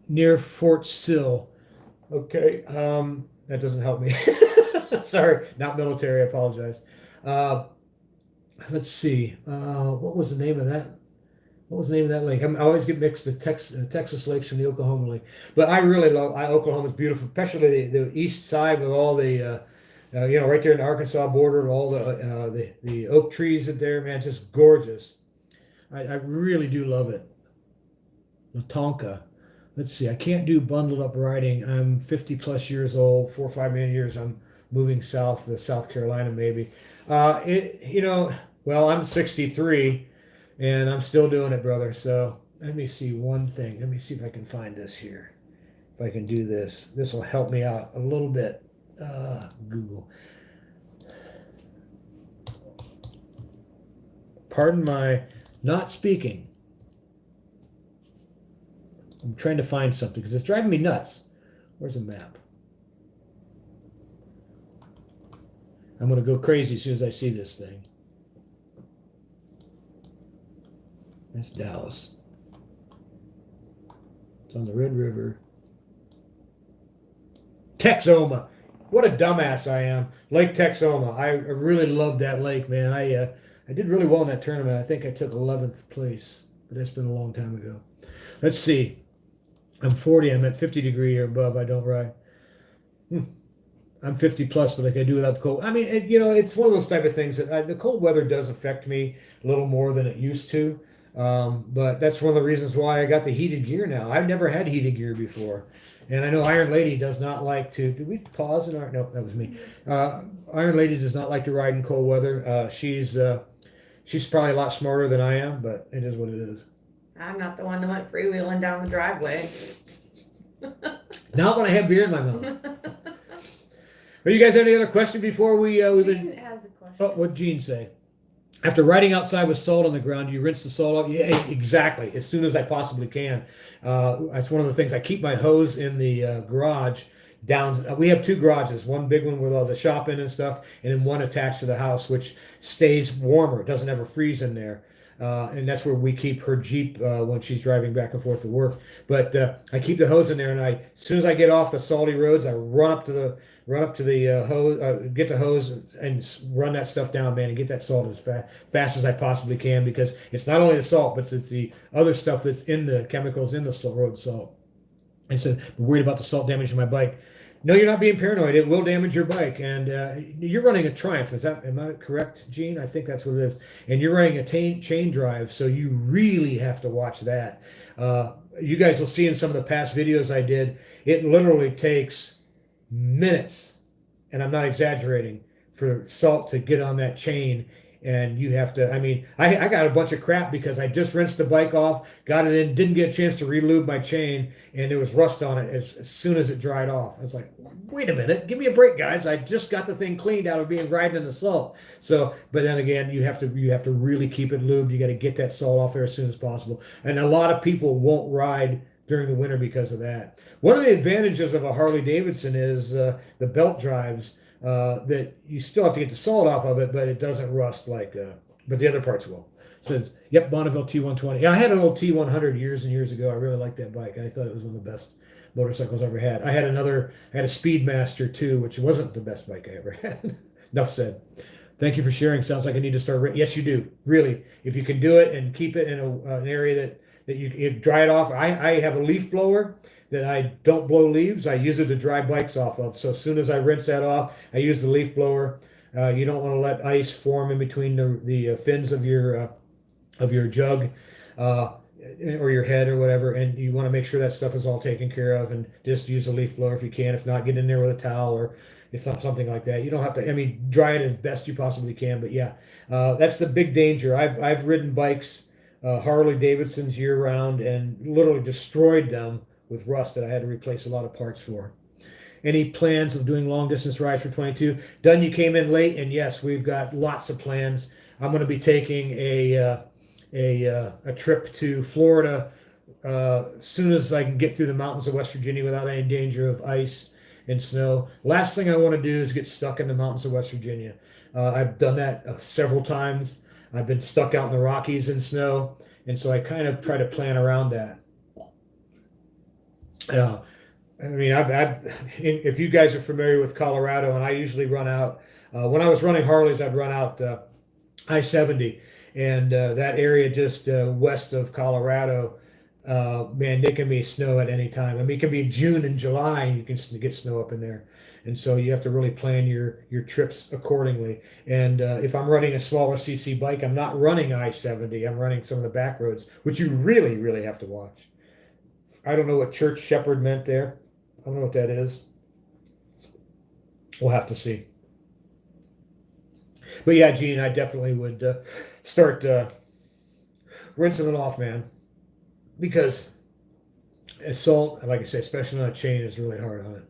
A: near Fort Sill. Okay, that doesn't help me. Sorry, not military. I apologize. Let's see. What was the name of that? What was the name of that lake? I always get mixed the Texas lakes from the Oklahoma lake. But I really love Oklahoma's beautiful, especially the east side with all the right there in the Arkansas border, and all the oak trees in there, man, just gorgeous. I really do love it. Latonka. Let's see. I can't do bundled up riding. I'm 50 plus years old. 4 or 5 million years. I'm moving south to South Carolina, maybe. Well, I'm 63, and I'm still doing it, brother. So let me see one thing. Let me see if I can find this here. If I can do this, this will help me out a little bit. Google. Pardon my not speaking. I'm trying to find something because it's driving me nuts. Where's a map? I'm going to go crazy as soon as I see this thing. That's Dallas. It's on the Red River. Texoma. What a dumbass I am. Lake Texoma. I really love that lake, man. I did really well in that tournament. I think I took 11th place, but that's been a long time ago. Let's see. I'm 40. I'm at 50 degree or above. I don't ride. I'm 50 plus, but like I do without the cold. I mean, it's one of those type of things that the cold weather does affect me a little more than it used to. But that's one of the reasons why I got the heated gear now. I've never had heated gear before. And I know Iron Lady does not like to. Did we pause in our? No, that was me. Iron Lady does not like to ride in cold weather. She's probably a lot smarter than I am, but it is what it is.
B: I'm not the one that went freewheeling down the driveway.
A: Not when I have beer in my mouth. But you guys have any other question before we?
B: Gene has a question.
A: Oh, what'd Gene say? After riding outside with salt on the ground, you rinse the salt off? Yeah, exactly. As soon as I possibly can. That's one of the things. I keep my hose in the garage down. We have 2 garages, one big one with all the shop in and stuff, and then one attached to the house, which stays warmer. It doesn't ever freeze in there. And that's where we keep her Jeep when she's driving back and forth to work. But I keep the hose in there, and as soon as I get off the salty roads, I run up to the hose, get the hose, and run that stuff down, man, and get that salt as fast as I possibly can, because it's not only the salt, but it's the other stuff that's in the chemicals in the road salt. And so I'm worried about the salt damaging my bike. No, you're not being paranoid. It will damage your bike. And you're running a Triumph. Am I correct, Gene? I think that's what it is. And you're running a chain drive, so you really have to watch that. You guys will see in some of the past videos I did, it literally takes minutes, and I'm not exaggerating, for salt to get on that chain. And you have to, I got a bunch of crap because I just rinsed the bike off, got it in, didn't get a chance to relube my chain, and there was rust on it as soon as it dried off. I was like, wait a minute, give me a break, guys. I just got the thing cleaned out of being riding in the salt. So, but then again, you have to really keep it lubed. You got to get that salt off there as soon as possible. And a lot of people won't ride during the winter because of that. One of the advantages of a Harley Davidson is the belt drives. That you still have to get the salt off of it, but it doesn't rust but the other parts will. So, yep, Bonneville T120. Yeah, I had an old T100 years and years ago. I really liked that bike. I thought it was one of the best motorcycles I ever had. I had a Speedmaster too, which wasn't the best bike I ever had. Enough said. Thank you for sharing. Sounds like I need to start. Yes, you do. Really, if you can do it and keep it in an area that you dry it off. I have a leaf blower that I don't blow leaves. I use it to dry bikes off of. So as soon as I rinse that off, I use the leaf blower. You don't want to let ice form in between the fins of your jug or your head or whatever, and you want to make sure that stuff is all taken care of, and just use a leaf blower if you can. If not, get in there with a towel or something like that. You don't have to, dry it as best you possibly can. But yeah, that's the big danger. I've ridden bikes, Harley Davidsons year round, and literally destroyed them with rust that I had to replace a lot of parts for. Any plans of doing long distance rides for 22? Dunn, you came in late, and yes, we've got lots of plans. I'm going to be taking a trip to Florida as soon as I can get through the mountains of West Virginia without any danger of ice. in snow. Last thing I want to do is get stuck in the mountains of West Virginia. I've done that several times. I've been stuck out in the Rockies in snow, and so I kind of try to plan around that. I mean, if you guys are familiar with Colorado, and I usually run out, when I was running Harleys, I'd run out I-70, and that area just west of Colorado, man, there can be snow at any time. I mean, it can be June and July, and you can get snow up in there. And so you have to really plan your trips accordingly. And if I'm running a smaller CC bike, I'm not running I-70. I'm running some of the back roads, which you really, really have to watch. I don't know what church shepherd meant there. I don't know what that is. We'll have to see. But yeah, Gene, I definitely would start rinsing it off, man. Because salt, like I said, especially on a chain, is really hard on it.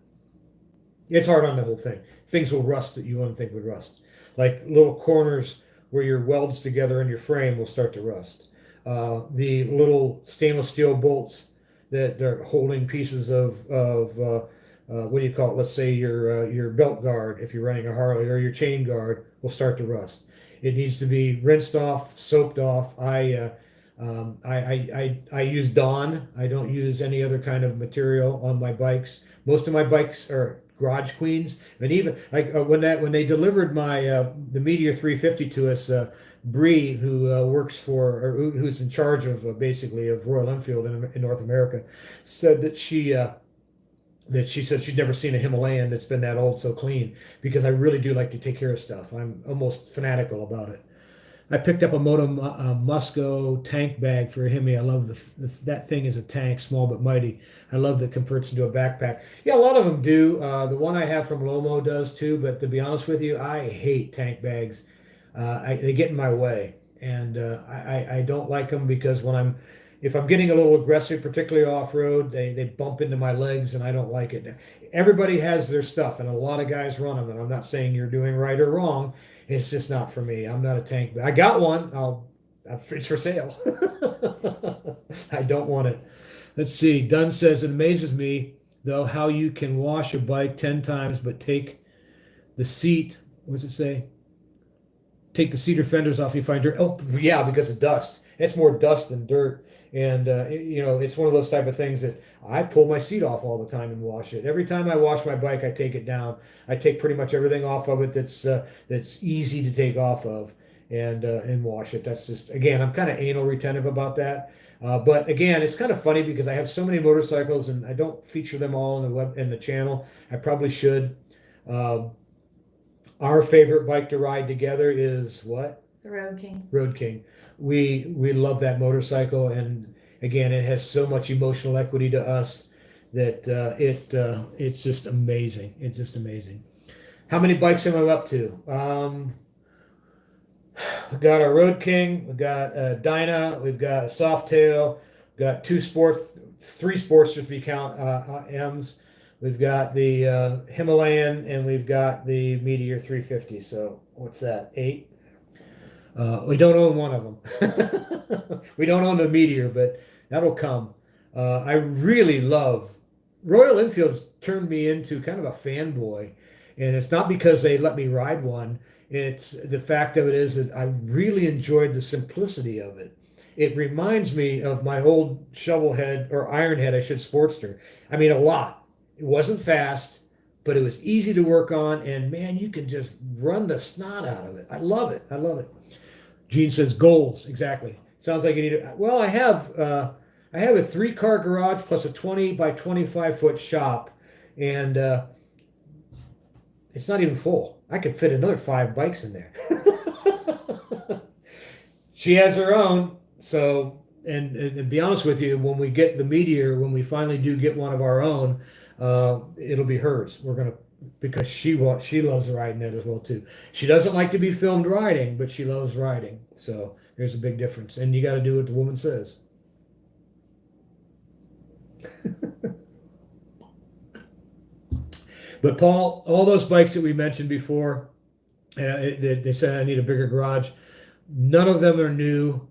A: It's hard on the whole thing. Things will rust that you wouldn't think would rust. Like little corners where your welds together in your frame will start to rust. The little stainless steel bolts that are holding pieces of what do you call it? Let's say your belt guard, if you're running a Harley, or your chain guard, will start to rust. It needs to be rinsed off, soaked off. I use Dawn. I don't use any other kind of material on my bikes. Most of my bikes are Garage Queens, and even like when they delivered my the Meteor 350 to us, Bree, who works for, or who's in charge of basically of Royal Enfield in North America, said that she said she'd never seen a Himalayan that's been that old so clean, because I really do like to take care of stuff. I'm almost fanatical about it. I picked up a Moto Musco tank bag for a Hemi. I love that thing is a tank, small but mighty. I love that it converts into a backpack. Yeah, a lot of them do. The one I have from Lomo does too, but to be honest with you, I hate tank bags. They get in my way, and I don't like them because if I'm getting a little aggressive, particularly off-road, they bump into my legs, and I don't like it. Everybody has their stuff, and a lot of guys run them, and I'm not saying you're doing right or wrong. It's just not for me. I'm not a tank. I got one. It's for sale. I don't want it. Let's see. Dunn says, it amazes me, though, how you can wash a bike 10 times, but take the seat, what does it say? Take the cedar fenders off, you find dirt. Oh, yeah, because of dust. It's more dust than dirt. And, it's one of those type of things that I pull my seat off all the time and wash it. Every time I wash my bike, I take it down. I take pretty much everything off of it that's easy to take off of and wash it. That's just, again, I'm kind of anal retentive about that. But again, it's kind of funny because I have so many motorcycles and I don't feature them all in the channel. I probably should. Our favorite bike to ride together is what?
B: The Road King.
A: Road King. We love that motorcycle, and again, it has so much emotional equity to us that it's just amazing. It's just amazing. How many bikes am I up to? We got our Road King, we got a Dyna, we've got a Softail, we've got three Sportsters if you count M's. We've got the Himalayan, and we've got the Meteor 350. So what's that? 8? We don't own one of them. We don't own the Meteor, but that'll come. I really love Royal Enfield's turned me into kind of a fanboy, and it's not because they let me ride one. It's the fact of it is that I really enjoyed the simplicity of it. It reminds me of my old shovelhead or ironhead, I should, Sportster. I mean, a lot. It wasn't fast, but it was easy to work on, and man, you can just run the snot out of it. I love it. I love it. Gene says goals. Exactly. Sounds like you need it. Well, I have a 3-car garage plus a 20 by 25 foot shop, and it's not even full. I could fit another 5 bikes in there. She has her own. So, and to be honest with you, when we get the Meteor, when we finally do get one of our own, it'll be hers. We're gonna, because she loves riding it as well too. She doesn't like to be filmed riding, but she loves riding. So there's a big difference, and you got to do what the woman says. But Paul, all those bikes that we mentioned before, they said I need a bigger garage. None of them are new,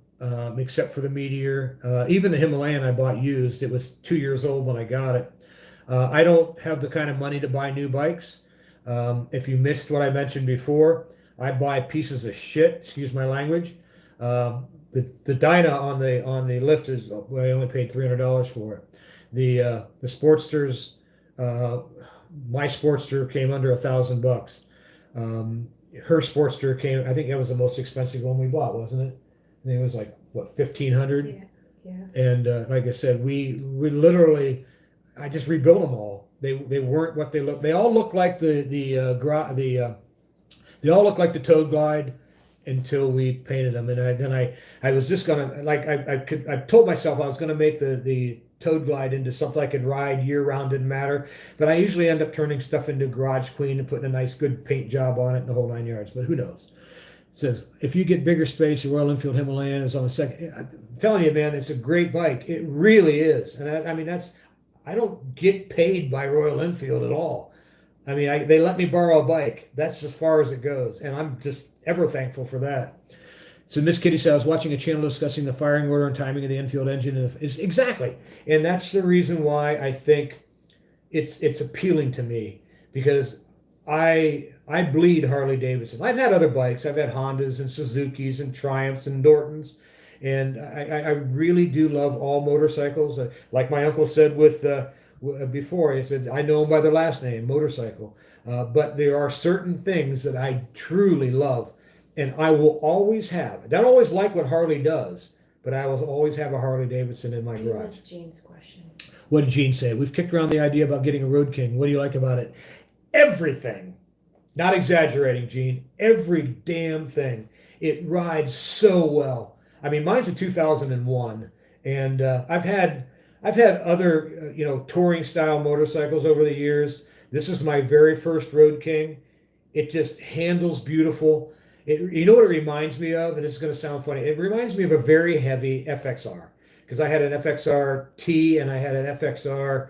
A: except for the Meteor. Even the Himalayan I bought used. It was 2 years old when I got it. I don't have the kind of money to buy new bikes. If you missed what I mentioned before, I buy pieces of shit. Excuse my language. The Dyna on the lift is well, I only paid $300 for it. The Sportsters, my Sportster came under $1,000. Her Sportster came. I think that was the most expensive one we bought, wasn't it? I think it was like what 1,500.
B: Yeah. Yeah.
A: And like I said, we literally, I just rebuilt them all. They weren't what they look. They all look like they all look like the Toad Glide until we painted them. And I was just gonna like I told myself I was gonna make the Toad Glide into something I could ride year round, didn't matter. But I usually end up turning stuff into Garage Queen and putting a nice good paint job on it and the whole 9 yards. But who knows? It says if you get bigger space, your Royal Enfield Himalayan is on the second. I'm telling you, man, it's a great bike. It really is. And I mean I don't get paid by Royal Enfield at all. I mean, they let me borrow a bike. That's as far as it goes, and I'm just ever thankful for that. So Miss Kitty said, I was watching a channel discussing the firing order and timing of the Enfield engine. And it's exactly, and that's the reason why I think it's appealing to me, because I bleed Harley Davidson. I've had other bikes. I've had Hondas and Suzukis and Triumphs and Nortons, and I really do love all motorcycles. Like my uncle said before, he said, I know them by their last name, motorcycle. But there are certain things that I truly love, and I will always have. I don't always like what Harley does, but I will always have a Harley Davidson in my garage.
B: That's Gene's question.
A: What did Gene say? We've kicked around the idea about getting a Road King. What do you like about it? Everything. Not exaggerating, Gene. Every damn thing. It rides so well. I mean, mine's a 2001, and I've had other touring style motorcycles over the years. This is my very first Road King. It just handles beautiful. You know what it reminds me of, and it's going to sound funny. It reminds me of a very heavy FXR, because I had an FXR T and I had an FXR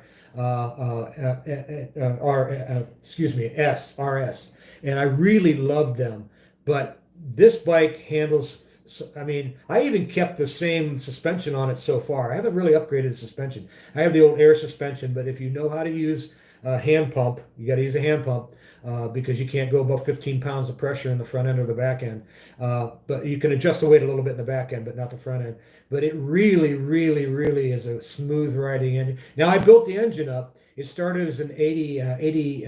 A: RS, and I really loved them. But this bike handles. I mean, I even kept the same suspension on it so far. I haven't really upgraded the suspension. I have the old air suspension, but if you know how to use a hand pump, you got to use a hand pump because you can't go above 15 pounds of pressure in the front end or the back end. But you can adjust the weight a little bit in the back end, but not the front end. But it really, really, really is a smooth riding engine. Now, I built the engine up. It started as an 88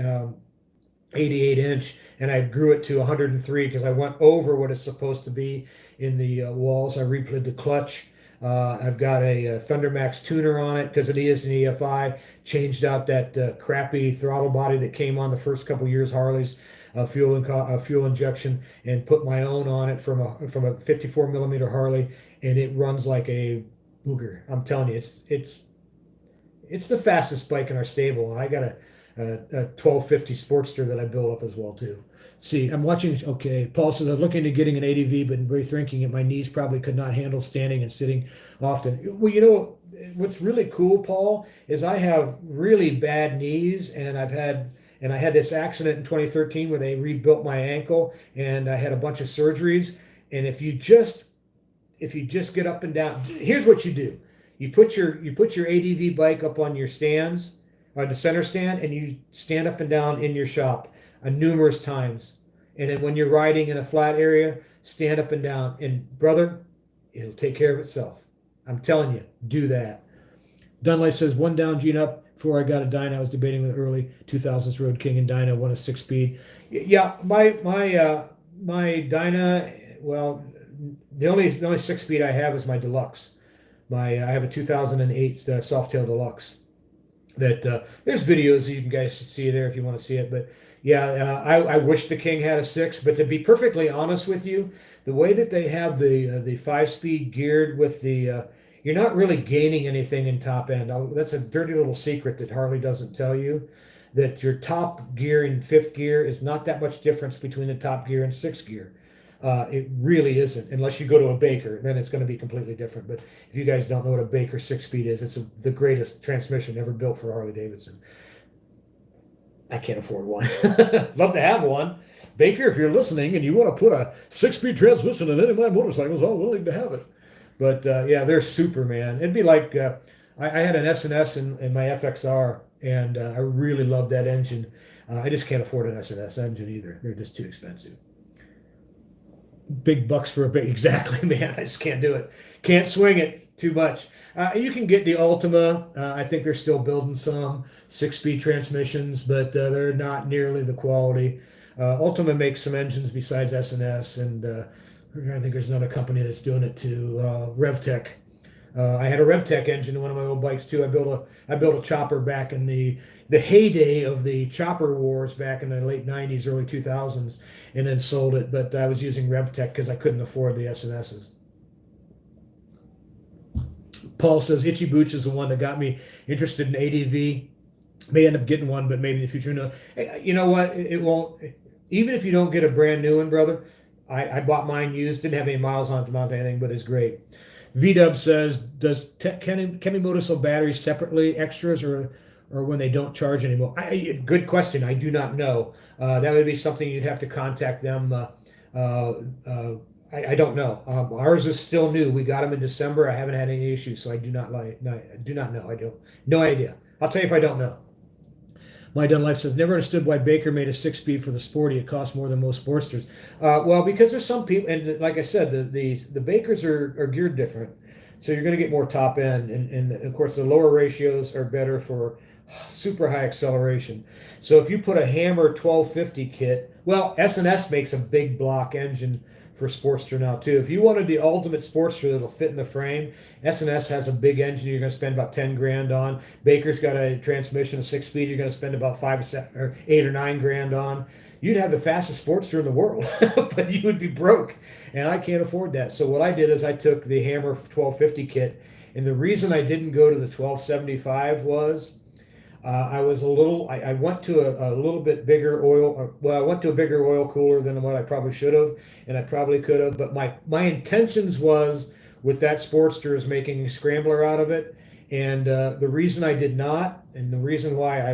A: inch, and I grew it to 103 because I went over what it's supposed to be in the walls. I replayed the clutch. I've got a Thunder Max tuner on it because it is an EFI. Changed out that crappy throttle body that came on the first couple years Harleys, fuel injection, and put my own on it from a 54 millimeter Harley, and it runs like a booger. I'm telling you, it's the fastest bike in our stable, and I got a 1250 Sportster that I built up as well too. See, I'm watching. Okay, Paul says I'm looking at getting an ADV, but rethinking it. My knees probably could not handle standing and sitting often. Well, you know what's really cool, Paul, is I have really bad knees, and I had this accident in 2013 where they rebuilt my ankle, and I had a bunch of surgeries. And if you just get up and down, here's what you do: you put your ADV bike up on your stands, on the center stand, and you stand up and down in your shop numerous times. And then when you're riding in a flat area, stand up and down. And brother, it'll take care of itself. I'm telling you, do that. Dunlay says, one down, Gene up. Before I got a Dyna, I was debating with early 2000s Road King and Dyna, one a 6-speed. Yeah, my Dyna, well, the only 6-speed I have is my Deluxe. I have a 2008 Softail Deluxe. That there's videos that you can guys see there if you want to see it. But yeah, I wish the King had a 6. But to be perfectly honest with you, the way that they have the 5-speed geared with the you're not really gaining anything in top end. That's a dirty little secret that Harley doesn't tell you, that your top gear and 5th gear is not that much difference between the top gear and 6th gear. It really isn't, unless you go to a Baker. Then it's going to be completely different. But if you guys don't know what a Baker 6-speed is, it's the greatest transmission ever built for Harley Davidson. I can't afford one. Love to have one. Baker, if you're listening and you want to put a 6-speed transmission in any of my motorcycles, I'm willing to have it. But yeah, they're super, man. It'd be like I had an S&S in my FXR, and I really love that engine. I just can't afford an S&S engine either. They're just too expensive. Big bucks for a big, exactly, man. I just can't do it. Can't swing it too much. You can get the Ultima. I think they're still building some 6-speed transmissions, but they're not nearly the quality. Ultima makes some engines besides S&S, and I think there's another company that's doing it too. RevTech. I had a RevTech engine in one of my old bikes too. I built a chopper back in the heyday of the chopper wars back in the late 90s, early 2000s, and then sold it. But I was using RevTech because I couldn't afford the S&Ss. Paul says Itchy Boots is the one that got me interested in ADV. May end up getting one, but maybe in the future. No, you know what? It won't. Even if you don't get a brand new one, brother. I bought mine used. Didn't have any miles on it to mount anything, but it's great. VDub says, does Kemimoto sell batteries separately, extras, or when they don't charge anymore? Good question. I do not know. That would be something you'd have to contact them. I don't know. Ours is still new. We got them in December. I haven't had any issues, so I do not lie. No, I do not know. No idea. I'll tell you if I don't know. My Done Life says, never understood why Baker made a 6-speed for the Sporty. It costs more than most Sportsters. Well, because there's some people, and like I said, the Bakers are geared different. So you're going to get more top end. And of course, the lower ratios are better for super high acceleration. So if you put a Hammer 1250 kit, well, S&S makes a big block engine for Sportster now too. If you wanted the ultimate Sportster that'll fit in the frame, S&S has a big engine you're going to spend about 10 grand on. Baker's got a transmission, a 6-speed, you're going to spend about 5 or 7 or 8 or 9 grand on. You'd have the fastest Sportster in the world, but you would be broke, and I can't afford that. So what I did is I took the Hammer 1250 kit, and the reason I didn't go to the 1275 was I went to a little bit bigger oil. Well, I went to a bigger oil cooler than what I probably should have, and I probably could have. But my intentions was with that Sportster is making a scrambler out of it. And the reason I did not, and the reason why I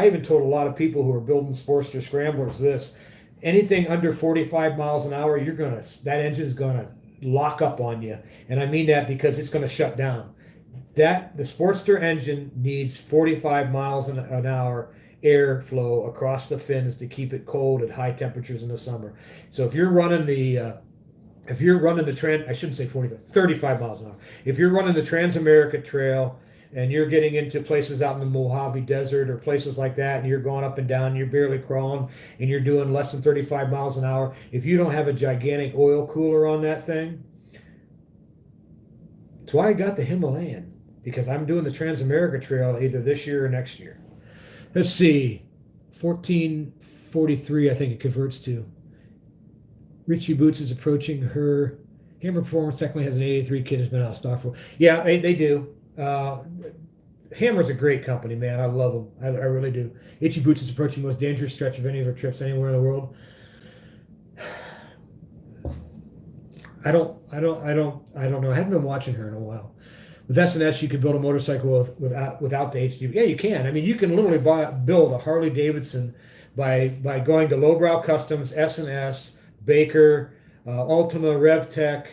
A: even told a lot of people who are building Sportster scramblers this: anything under 45 miles an hour, that engine is gonna lock up on you, and I mean that because it's gonna shut down. The Sportster engine needs 45 miles an hour airflow across the fins to keep it cold at high temperatures in the summer. So if you're running I shouldn't say 35 miles an hour. If you're running the Trans-America Trail and you're getting into places out in the Mojave Desert or places like that, and you're going up and down, and you're barely crawling, and you're doing less than 35 miles an hour, if you don't have a gigantic oil cooler on that thing, that's why I got the Himalayan. Because I'm doing the Trans-America Trail either this year or next year. Let's see, 1443 I think it converts to. Richie Boots is approaching her. Hammer Performance technically has an 83 kit, has been out of stock for. Yeah, they do. Hammer's a great company, man. I love them. I really do. Itchy Boots is approaching the most dangerous stretch of any of her trips anywhere in the world. I don't know. I haven't been watching her in a while. With S&S, you can build a motorcycle without the HDB. Yeah, you can. I mean, you can literally build a Harley Davidson by going to Lowbrow Customs, S&S, Baker, Ultima, RevTech,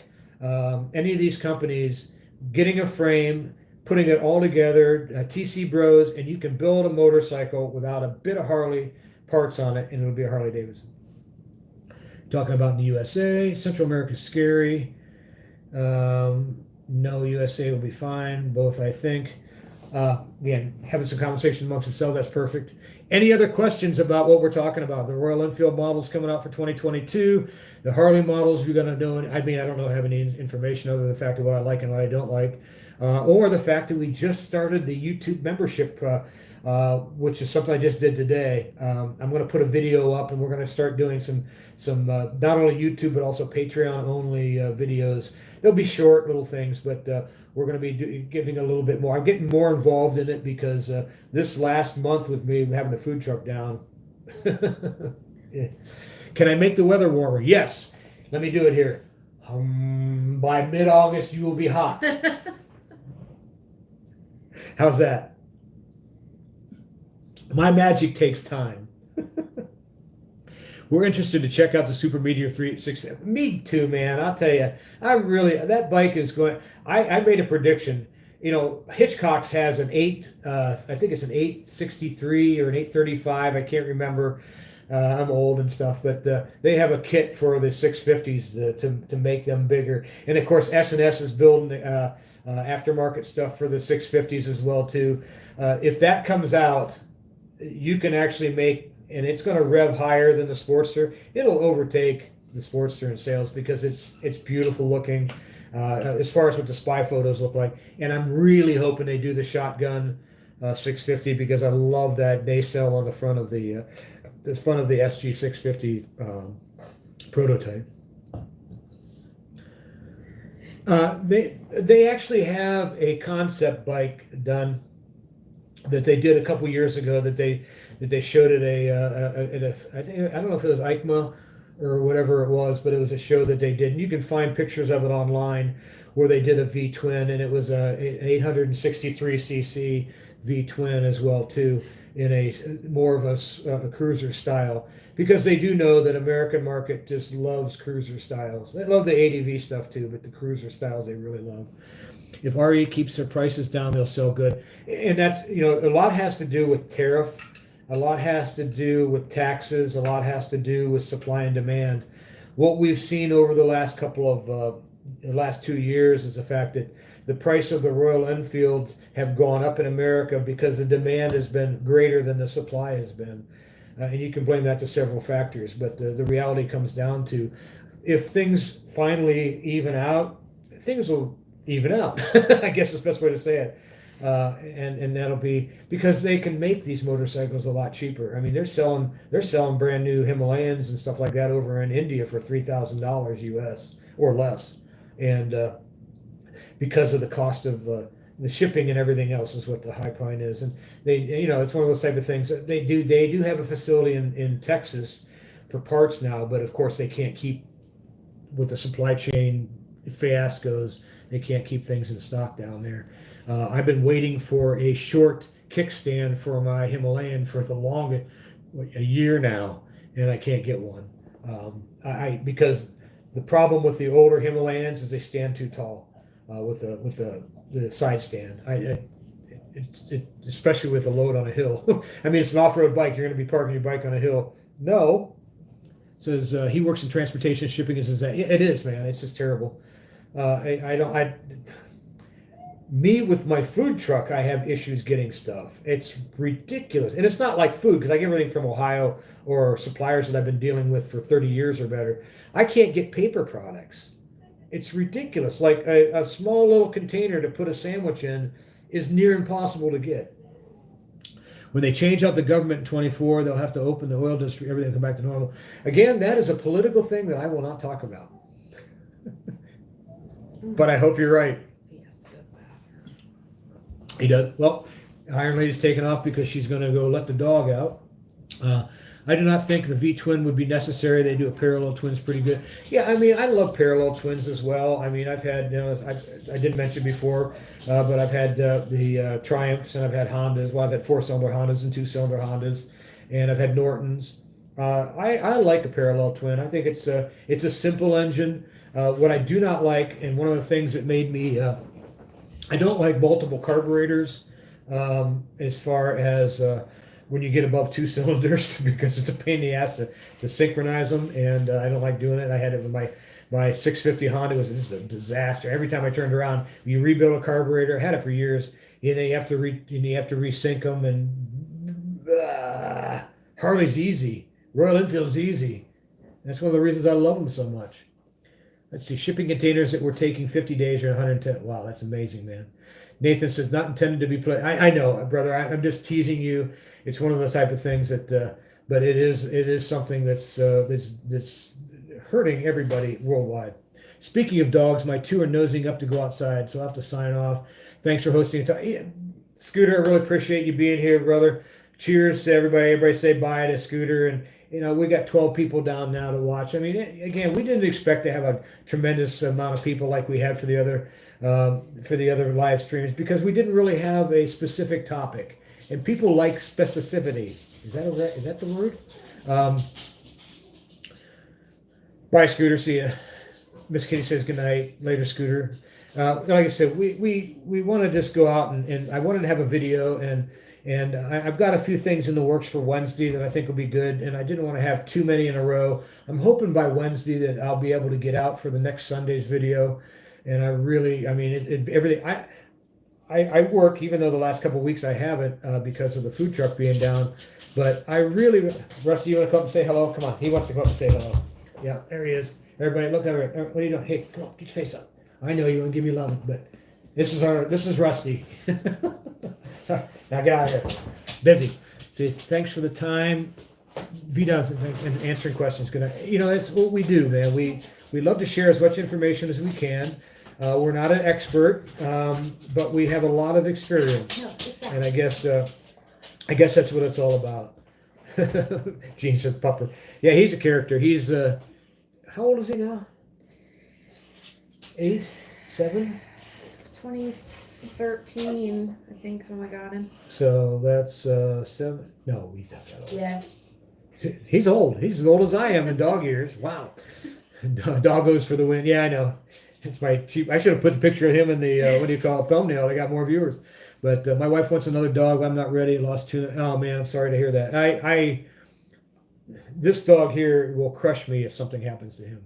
A: any of these companies, getting a frame, putting it all together, TC Bros, and you can build a motorcycle without a bit of Harley parts on it, and it'll be a Harley Davidson. Talking about in the USA, Central America's scary. No, USA will be fine, both I think. Again, having some conversation amongst themselves, that's perfect. Any other questions about what we're talking about? The Royal Enfield models coming out for 2022, the Harley models, if you're going to do it. I mean, I don't know, have any information other than the fact of what I like and what I don't like, or the fact that we just started the YouTube membership, which is something I just did today. I'm going to put a video up, and we're going to start doing some not only YouTube but also Patreon only videos. They'll be short little things, but we're going to be giving a little bit more. I'm getting more involved in it because this last month with me having the food truck down. Yeah. Can I make the weather warmer? Yes. Let me do it here. By mid-August, you will be hot. How's that? My magic takes time. We're interested to check out the Super Meteor 386. Me too, man. I'll tell you, that bike is going. I made a prediction. you know, Hitchcock's has an I think it's an 863 or an 835. I can't remember. I'm old and stuff, but they have a kit for the 650s to make them bigger. And of course, S&S is building aftermarket stuff for the 650s as well too. If that comes out, you can actually make, and it's going to rev higher than the Sportster. It'll overtake the Sportster in sales because it's beautiful looking. As far as what the spy photos look like, and I'm really hoping they do the shotgun 650 because I love that nacelle on the front of the SG 650 prototype. They actually have a concept bike done that they did a couple years ago that they showed at I don't know if it was EICMA or whatever it was, but it was a show that they did, and you can find pictures of it online where they did a V-twin, and it was a 863cc V-twin as well too, in a more of a cruiser style, because they do know that American market just loves cruiser styles. They love the ADV stuff too, but the cruiser styles they really love. If RE keeps their prices down, they'll sell good, and that's, you know, a lot has to do with tariff. A lot has to do with taxes. A lot has to do with supply and demand. What we've seen over the last last 2 years is the fact that the price of the Royal Enfields have gone up in America because the demand has been greater than the supply has been. And you can blame that to several factors. But the reality comes down to, if things finally even out, things will even out. I guess is the best way to say it. And that'll be because they can make these motorcycles a lot cheaper. I mean, they're selling brand new Himalayans and stuff like that over in India for $3,000 US or less, and because of the cost of the shipping and everything else is what the high pine is. And they, you know, it's one of those type of things that they do have a facility in Texas for parts now, but of course they can't keep, with the supply chain fiascos, they can't keep things in stock down there. I've been waiting for a short kickstand for my Himalayan for the longest, a year now, and I can't get one. Because the problem with the older Himalayans is they stand too tall with the side stand. Especially with a load on a hill. I mean, it's an off-road bike. You're going to be parking your bike on a hill. No. Says he works in transportation shipping. Says that it is, man. It's just terrible. Me with my food truck, I have issues getting stuff. It's ridiculous. And it's not like food, because I get everything from Ohio or suppliers that I've been dealing with for 30 years or better. I can't get paper products. It's ridiculous. Like a small little container to put a sandwich in is near impossible to get. When they change out the government in 24, they'll have to open the oil industry, everything will come back to normal. Again, that is a political thing that I will not talk about. But I hope you're right. He does. Well, Iron Lady's taken off because she's going to go let the dog out. I do not think the V-twin would be necessary. They do a parallel twins pretty good. Yeah, I mean, I love parallel twins as well. I mean, I've had, you know, I did mention before, but I've had the Triumphs, and I've had Hondas. Well, I've had 4-cylinder Hondas and 2-cylinder Hondas, and I've had Nortons. I like a parallel twin. I think it's a simple engine. What I do not like, and one of the things that made me I don't like multiple carburetors as far as when you get above 2 cylinders, because it's a pain in the ass to synchronize them, and I don't like doing it. I had it with my 650 Honda. It was just a disaster. Every time I turned around, you rebuild a carburetor. I had it for years, and then you have to resync them. And Harley's easy, Royal Enfield's easy. That's one of the reasons I love them so much. Let's see, shipping containers that were taking 50 days or 110. Wow, that's amazing, man. Nathan says, not intended to be played. I know, brother. I'm just teasing you. It's one of those type of things that, but it is something that's hurting everybody worldwide. Speaking of dogs, my two are nosing up to go outside, so I'll have to sign off. Thanks for hosting. Scooter, I really appreciate you being here, brother. Cheers to everybody. Everybody say bye to Scooter. And you know, we got 12 people down now to watch. I mean, again, we didn't expect to have a tremendous amount of people like we had for the other live streams, because we didn't really have a specific topic, and people like specificity. Is that the word? Bye, Scooter. See ya. Miss Kitty says good night. Later, Scooter. Like I said, we want to just go out and I wanted to have a video and I've got a few things in the works for Wednesday that I think will be good, and I didn't want to have too many in a row. I'm hoping by Wednesday that I'll be able to get out for the next Sunday's video. And I really, I mean, everything. I work, even though the last couple of weeks I haven't because of the food truck being down. But I really, Rusty, you want to come up and say hello? Come on, he wants to come up and say hello. Yeah, there he is. Everybody, look over it. What are you doing? Hey, come on, get your face up. I know you want to give me love, but this is Rusty. Now get out of here. Busy. See, thanks for the time. V-Downs and answering questions. That's what we do, man. We love to share as much information as we can. We're not an expert, but we have a lot of experience, and I guess that's what it's all about. Gene says Pupper. Yeah, he's a character. He's how old is he now? 8, 7?
B: 2013, I think, is when I got him.
A: So that's 7. No, he's not that old.
B: Yeah.
A: He's old. He's as old as I am in dog years. Wow. Doggos for the win. Yeah, I know. It's my cheap. I should have put the picture of him in the what do you call it, thumbnail. I got more viewers. But my wife wants another dog. I'm not ready. I lost 2. Oh man, I'm sorry to hear that. This dog here will crush me if something happens to him.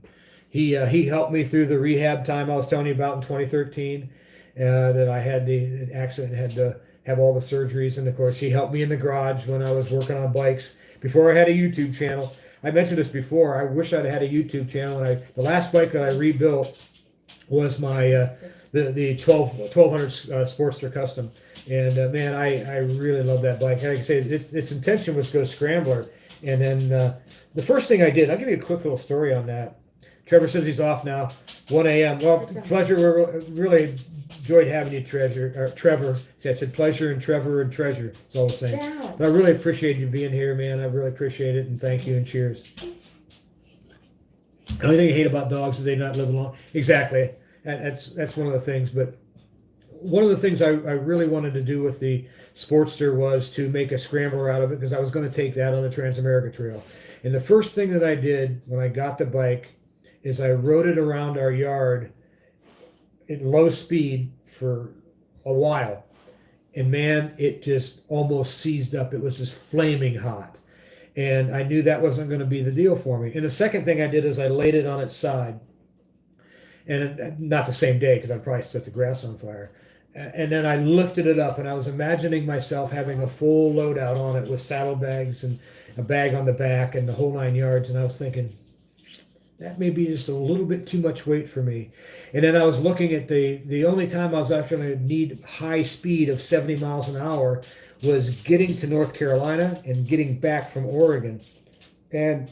A: He helped me through the rehab time I was telling you about in 2013. That I had the accident, had to have all the surgeries, and of course he helped me in the garage when I was working on bikes before I had a YouTube channel. I mentioned this before. I wish I'd had a YouTube channel. And the last bike that I rebuilt was my the 1200 Sportster Custom, and man, I really love that bike. Like I say, its intention was to go scrambler, and then the first thing I did, I'll give you a quick little story on that. Trevor says he's off now. 1 a.m. Well, pleasure. We really enjoyed having you, Trevor. See, I said pleasure and Trevor and treasure. It's all the same. Yeah. But I really appreciate you being here, man. I really appreciate it, and thank you, and cheers. The only thing I hate about dogs is they not live long. Exactly. That's one of the things. But one of the things I really wanted to do with the Sportster was to make a scrambler out of it, because I was going to take that on the Transamerica Trail. And the first thing that I did when I got the bike is I rode it around our yard at low speed for a while. And man, it just almost seized up. It was just flaming hot. And I knew that wasn't going to be the deal for me. And the second thing I did is I laid it on its side. And not the same day, because I'd probably set the grass on fire. And then I lifted it up, and I was imagining myself having a full loadout on it with saddlebags and a bag on the back and the whole 9 yards. And I was thinking, that may be just a little bit too much weight for me. And then I was looking at the only time I was actually going to need high speed of 70 miles an hour was getting to North Carolina and getting back from Oregon. And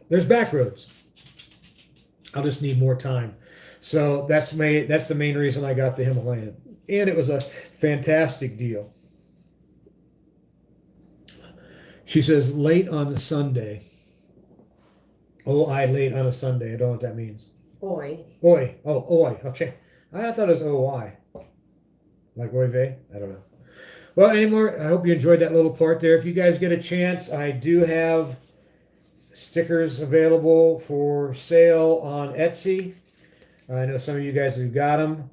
A: there's back roads. I'll just need more time. So that's the main reason I got the Himalayan. And it was a fantastic deal. She says, late on a Sunday. Late on a Sunday. I don't know what that means.
B: Oi.
A: Oi. Oh, oi. Okay. I thought it was OY. Like oy vey? I don't know. Well, anymore, I hope you enjoyed that little part there. If you guys get a chance, I do have stickers available for sale on Etsy. I know some of you guys have got them.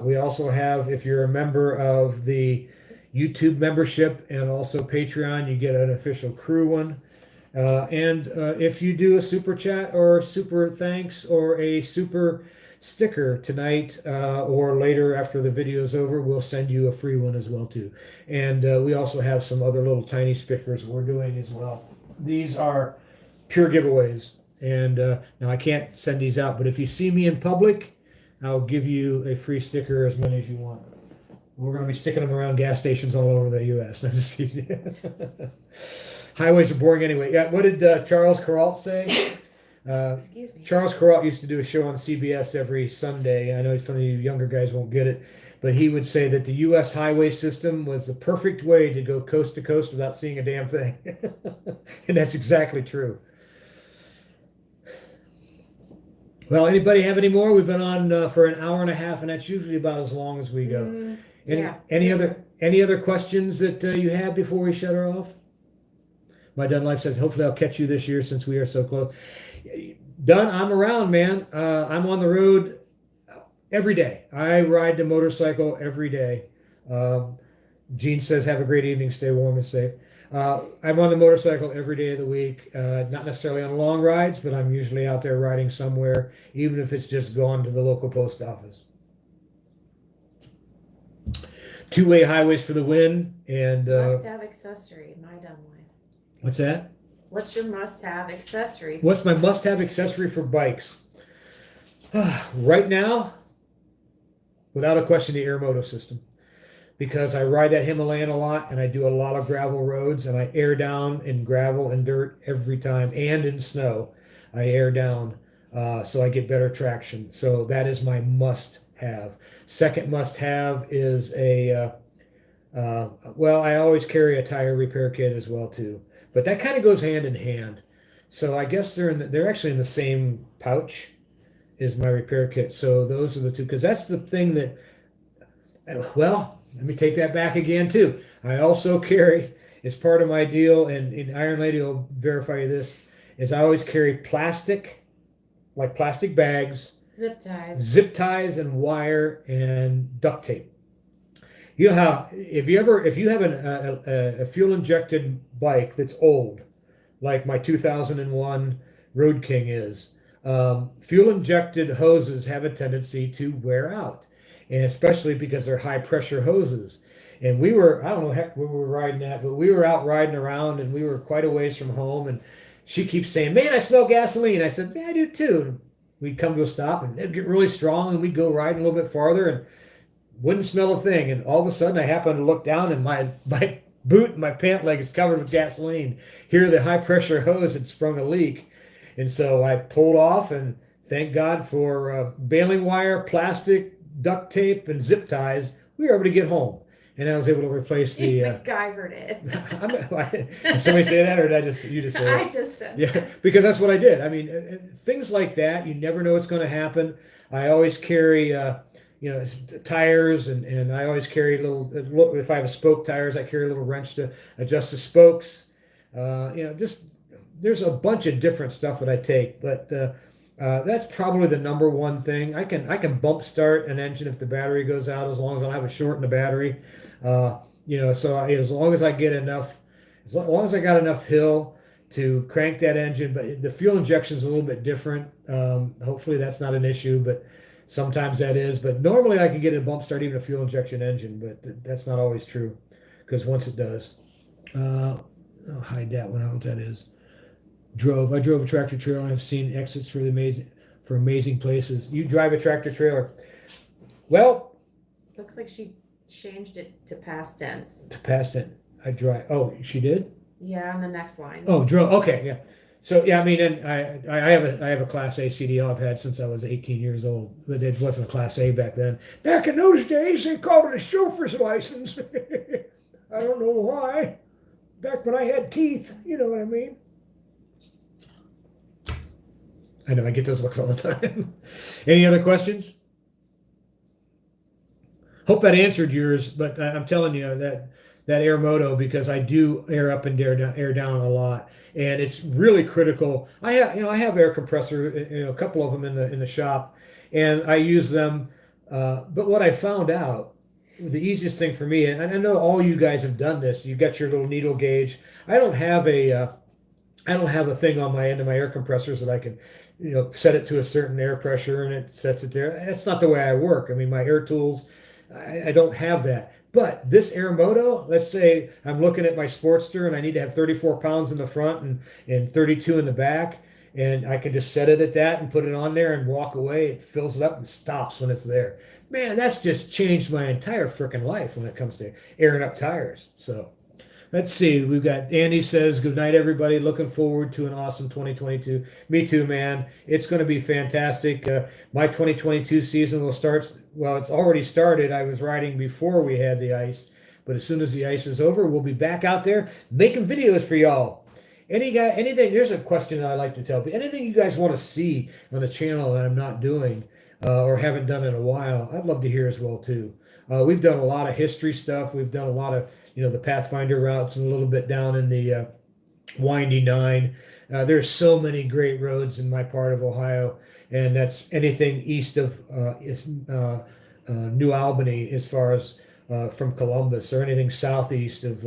A: We also have, if you're a member of the YouTube membership and also Patreon, you get an official crew one. And if you do a super chat or super thanks or a super sticker tonight or later after the video is over, we'll send you a free one as well too. And we also have some other little tiny stickers we're doing as well. These are pure giveaways. And now I can't send these out, but if you see me in public, I'll give you a free sticker, as many as you want. We're going to be sticking them around gas stations all over the U.S. Highways are boring anyway. Yeah, what did Charles Kuralt say?
B: Excuse me.
A: Charles Kuralt used to do a show on CBS every Sunday. I know some of you younger guys won't get it, but he would say that the U.S. highway system was the perfect way to go coast to coast without seeing a damn thing. And that's exactly true. Well, anybody have any more? We've been on for an hour and a half, and that's usually about as long as we go. Any other questions that you have before we shut her off? My Dunn Life says, hopefully I'll catch you this year since we are so close. Dunn, I'm around, man. I'm on the road every day. I ride the motorcycle every day. Um, Gene says, have a great evening, stay warm and safe. I'm on the motorcycle every day of the week, not necessarily on long rides, but I'm usually out there riding somewhere, even if it's just going to the local post office. Two-way highways for the win. And
B: must-have accessory, my dumb wife.
A: what's that?
B: What's your must-have accessory?
A: What's my must-have accessory for bikes? Right now, without a question, the air moto system. Because I ride that Himalayan a lot and I do a lot of gravel roads and I air down in gravel and dirt every time, and in snow. I air down so I get better traction. So that is my must-have. Second must-have is well, I always carry a tire repair kit as well too. But that kind of goes hand in hand. So I guess they're actually in the same pouch as my repair kit. So those are the two, because that's the thing that, well, let me take that back again too. I also carry, as part of my deal, and Iron Lady will verify this, is I always carry plastic, like plastic bags, zip ties and wire and duct tape. You know how if you have a fuel injected bike that's old, like my 2001 Road King is, fuel injected hoses have a tendency to wear out, and especially because they're high pressure hoses. And we were, I don't know heck where we were riding at, but we were out riding around and we were quite a ways from home, and she keeps saying, "Man, I smell gasoline." I said, "Yeah, I do too." And we'd come to a stop and it'd get really strong and we'd go riding a little bit farther and wouldn't smell a thing. And all of a sudden I happened to look down and my boot and my pant leg is covered with gasoline. Here the high pressure hose had sprung a leak. And so I pulled off, and thank God for baling wire, plastic, duct tape, and zip ties, we were able to get home. And I was able to replace the.
B: MacGyvered it.
A: Did somebody say that, or did you just say that?
B: I just said
A: Yeah,
B: that.
A: because that's what I did. I mean, things like that, you never know what's going to happen. I always carry, tires, and I always carry if I have a spoke tires, I carry a little wrench to adjust the spokes. Just there's a bunch of different stuff that I take, but that's probably the number one thing. I can bump start an engine if the battery goes out, as long as I don't have a short in the battery. So as long as I get enough, as long as I got enough hill to crank that engine. But the fuel injection is a little bit different. Hopefully that's not an issue, but sometimes that is. But normally I can get a bump start even a fuel injection engine, but that's not always true, because once it does, I'll hide that one. I don't know what that is. I drove a tractor trailer, and I've seen exits for amazing places. You drive a tractor trailer. Well,
B: looks like she changed it to past tense.
A: To past tense. I drive. Oh, she did?
B: Yeah, on the next line.
A: Oh, drove. Okay, yeah. So yeah, I mean, and I have a Class A CDL I've had since I was 18 years old, but it wasn't a Class A back then. Back in those days, they called it a chauffeur's license. I don't know why. Back when I had teeth, you know what I mean. I know I get those looks all the time. Any other questions? Hope that answered yours, but I'm telling you that air moto, because I do air up and air down a lot, and it's really critical. I have air compressor, a couple of them in the shop, and I use them. But what I found out, the easiest thing for me, and I know all you guys have done this. You got your little needle gauge. I don't have a thing on my end of my air compressors that I can, set it to a certain air pressure and it sets it there. That's not the way I work. I mean, my air tools, I don't have that. But this air moto, let's say I'm looking at my Sportster and I need to have 34 pounds in the front and 32 in the back, and I can just set it at that and put it on there and walk away. It fills it up and stops when it's there. Man, that's just changed my entire freaking life when it comes to airing up tires. So let's see. We've got Andy says, "Good night, everybody. Looking forward to an awesome 2022. Me too, man. It's going to be fantastic. My 2022 season will start. Well, it's already started. I was riding before we had the ice, but as soon as the ice is over, we'll be back out there making videos for y'all. Anything? There's a question that I like to tell people. Anything you guys want to see on the channel that I'm not doing or haven't done in a while, I'd love to hear as well too. We've done a lot of history stuff. We've done a lot of the Pathfinder routes and a little bit down in the Windy 9. There's so many great roads in my part of Ohio, and that's anything east of New Albany as far as from Columbus, or anything southeast of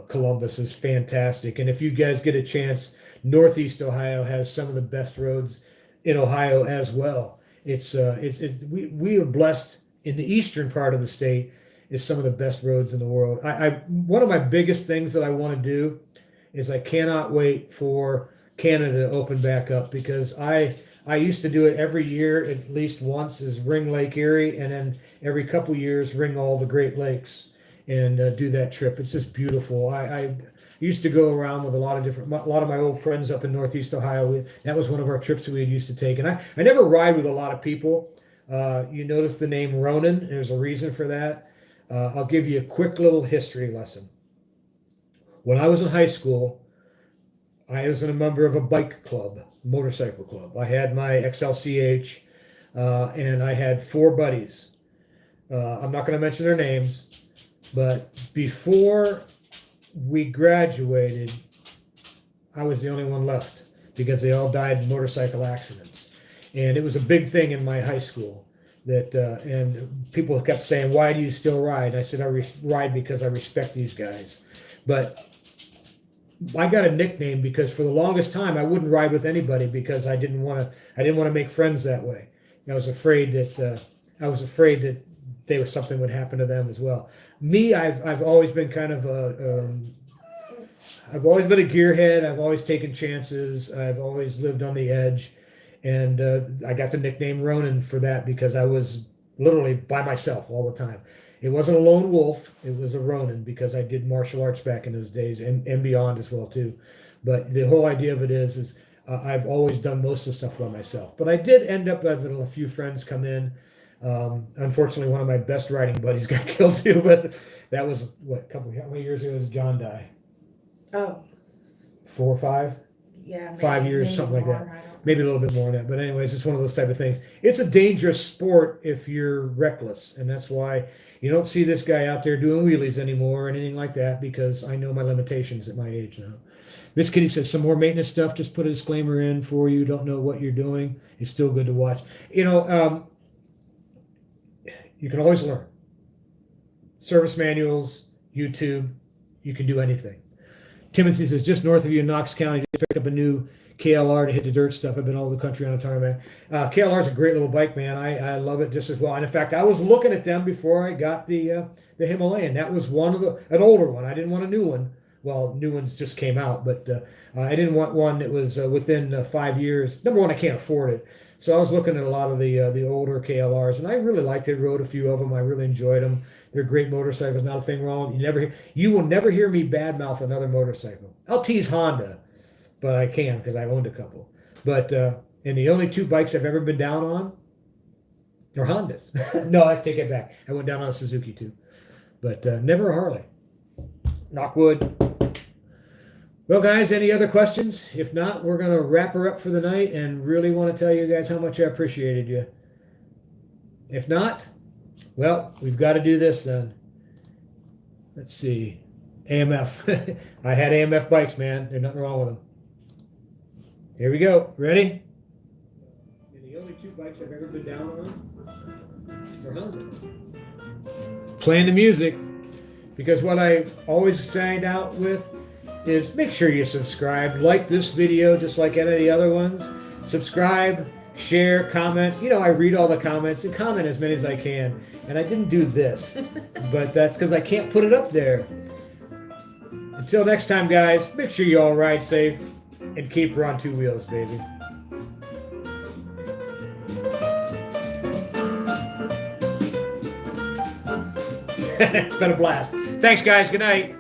A: Columbus is fantastic. And if you guys get a chance, Northeast Ohio has some of the best roads in Ohio as well. We are blessed in the eastern part of the state is some of the best roads in the world. One of my biggest things that I want to do is I cannot wait for Canada to open back up, because I used to do it every year at least once, is ring Lake Erie, and then every couple years ring all the Great Lakes and do that trip. It's just beautiful. I used to go around with a lot of my old friends up in Northeast Ohio. That was one of our trips that we used to take. And I never ride with a lot of people. You notice the name Ronin. There's a reason for that. I'll give you a quick little history lesson. When I was in high school, I was a member of a bike club, motorcycle club. I had my XLCH, and I had 4 buddies. I'm not going to mention their names, but before we graduated, I was the only one left, because they all died in motorcycle accidents. And it was a big thing in my high school. And people kept saying, "Why do you still ride?" I said, "I ride because I respect these guys." But I got a nickname because for the longest time I wouldn't ride with anybody, because I didn't want to make friends that way. I was afraid that something would happen to them as well. Me, I've always been kind of I've always been a gearhead. I've always taken chances. I've always lived on the edge. And I got the nickname Ronin for that, because I was literally by myself all the time. It wasn't a lone wolf. It was a Ronin, because I did martial arts back in those days, and beyond as well too. But the whole idea of it is I've always done most of the stuff by myself. But I did end up having a few friends come in. Unfortunately, one of my best riding buddies got killed too. But that was how many years ago did John die?
B: Oh.
A: 4 or 5?
B: Yeah.
A: 5 years,
B: maybe
A: something
B: more,
A: like that. Maybe a little bit more than that. But anyways, it's one of those type of things. It's a dangerous sport if you're reckless. And that's why you don't see this guy out there doing wheelies anymore or anything like that, because I know my limitations at my age now. Miss Kitty says, some more maintenance stuff. Just put a disclaimer in for you. Don't know what you're doing. It's still good to watch. You can always learn. Service manuals, YouTube, you can do anything. Timothy says, just north of you in Knox County, just picked up a new KLR to hit the dirt stuff. I've been all over the country on a tarmac. KLR is a great little bike, man. I love it just as well. And in fact, I was looking at them before I got the Himalayan. That was an older one. I didn't want a new one. Well, new ones just came out, but I didn't want one that was within 5 years. Number one, I can't afford it. So I was looking at a lot of the older KLRs, and I really liked it. Rode a few of them. I really enjoyed them. They're great motorcycles. Not a thing wrong. You will never hear me badmouth another motorcycle. I'll tease Honda, but I can, because I owned a couple. But and the only 2 bikes I've ever been down on are Hondas. No, I take it back. I went down on a Suzuki too, but never a Harley. Knock wood. Well, guys, any other questions? If not, we're going to wrap her up for the night, and really want to tell you guys how much I appreciated you. If not, well, we've got to do this then. Let's see. AMF. I had AMF bikes, man. There's nothing wrong with them. Here we go. Ready? And the only 2 bikes I've ever been down on are Honda. Playing the music, because what I always signed out with is make sure you subscribe, like this video just like any of the other ones. Subscribe, share, comment. I read all the comments and comment as many as I can. And I didn't do this, but that's because I can't put it up there. Until next time, guys, make sure you all ride safe and keep her on 2 wheels, baby. It's been a blast. Thanks, guys. Good night.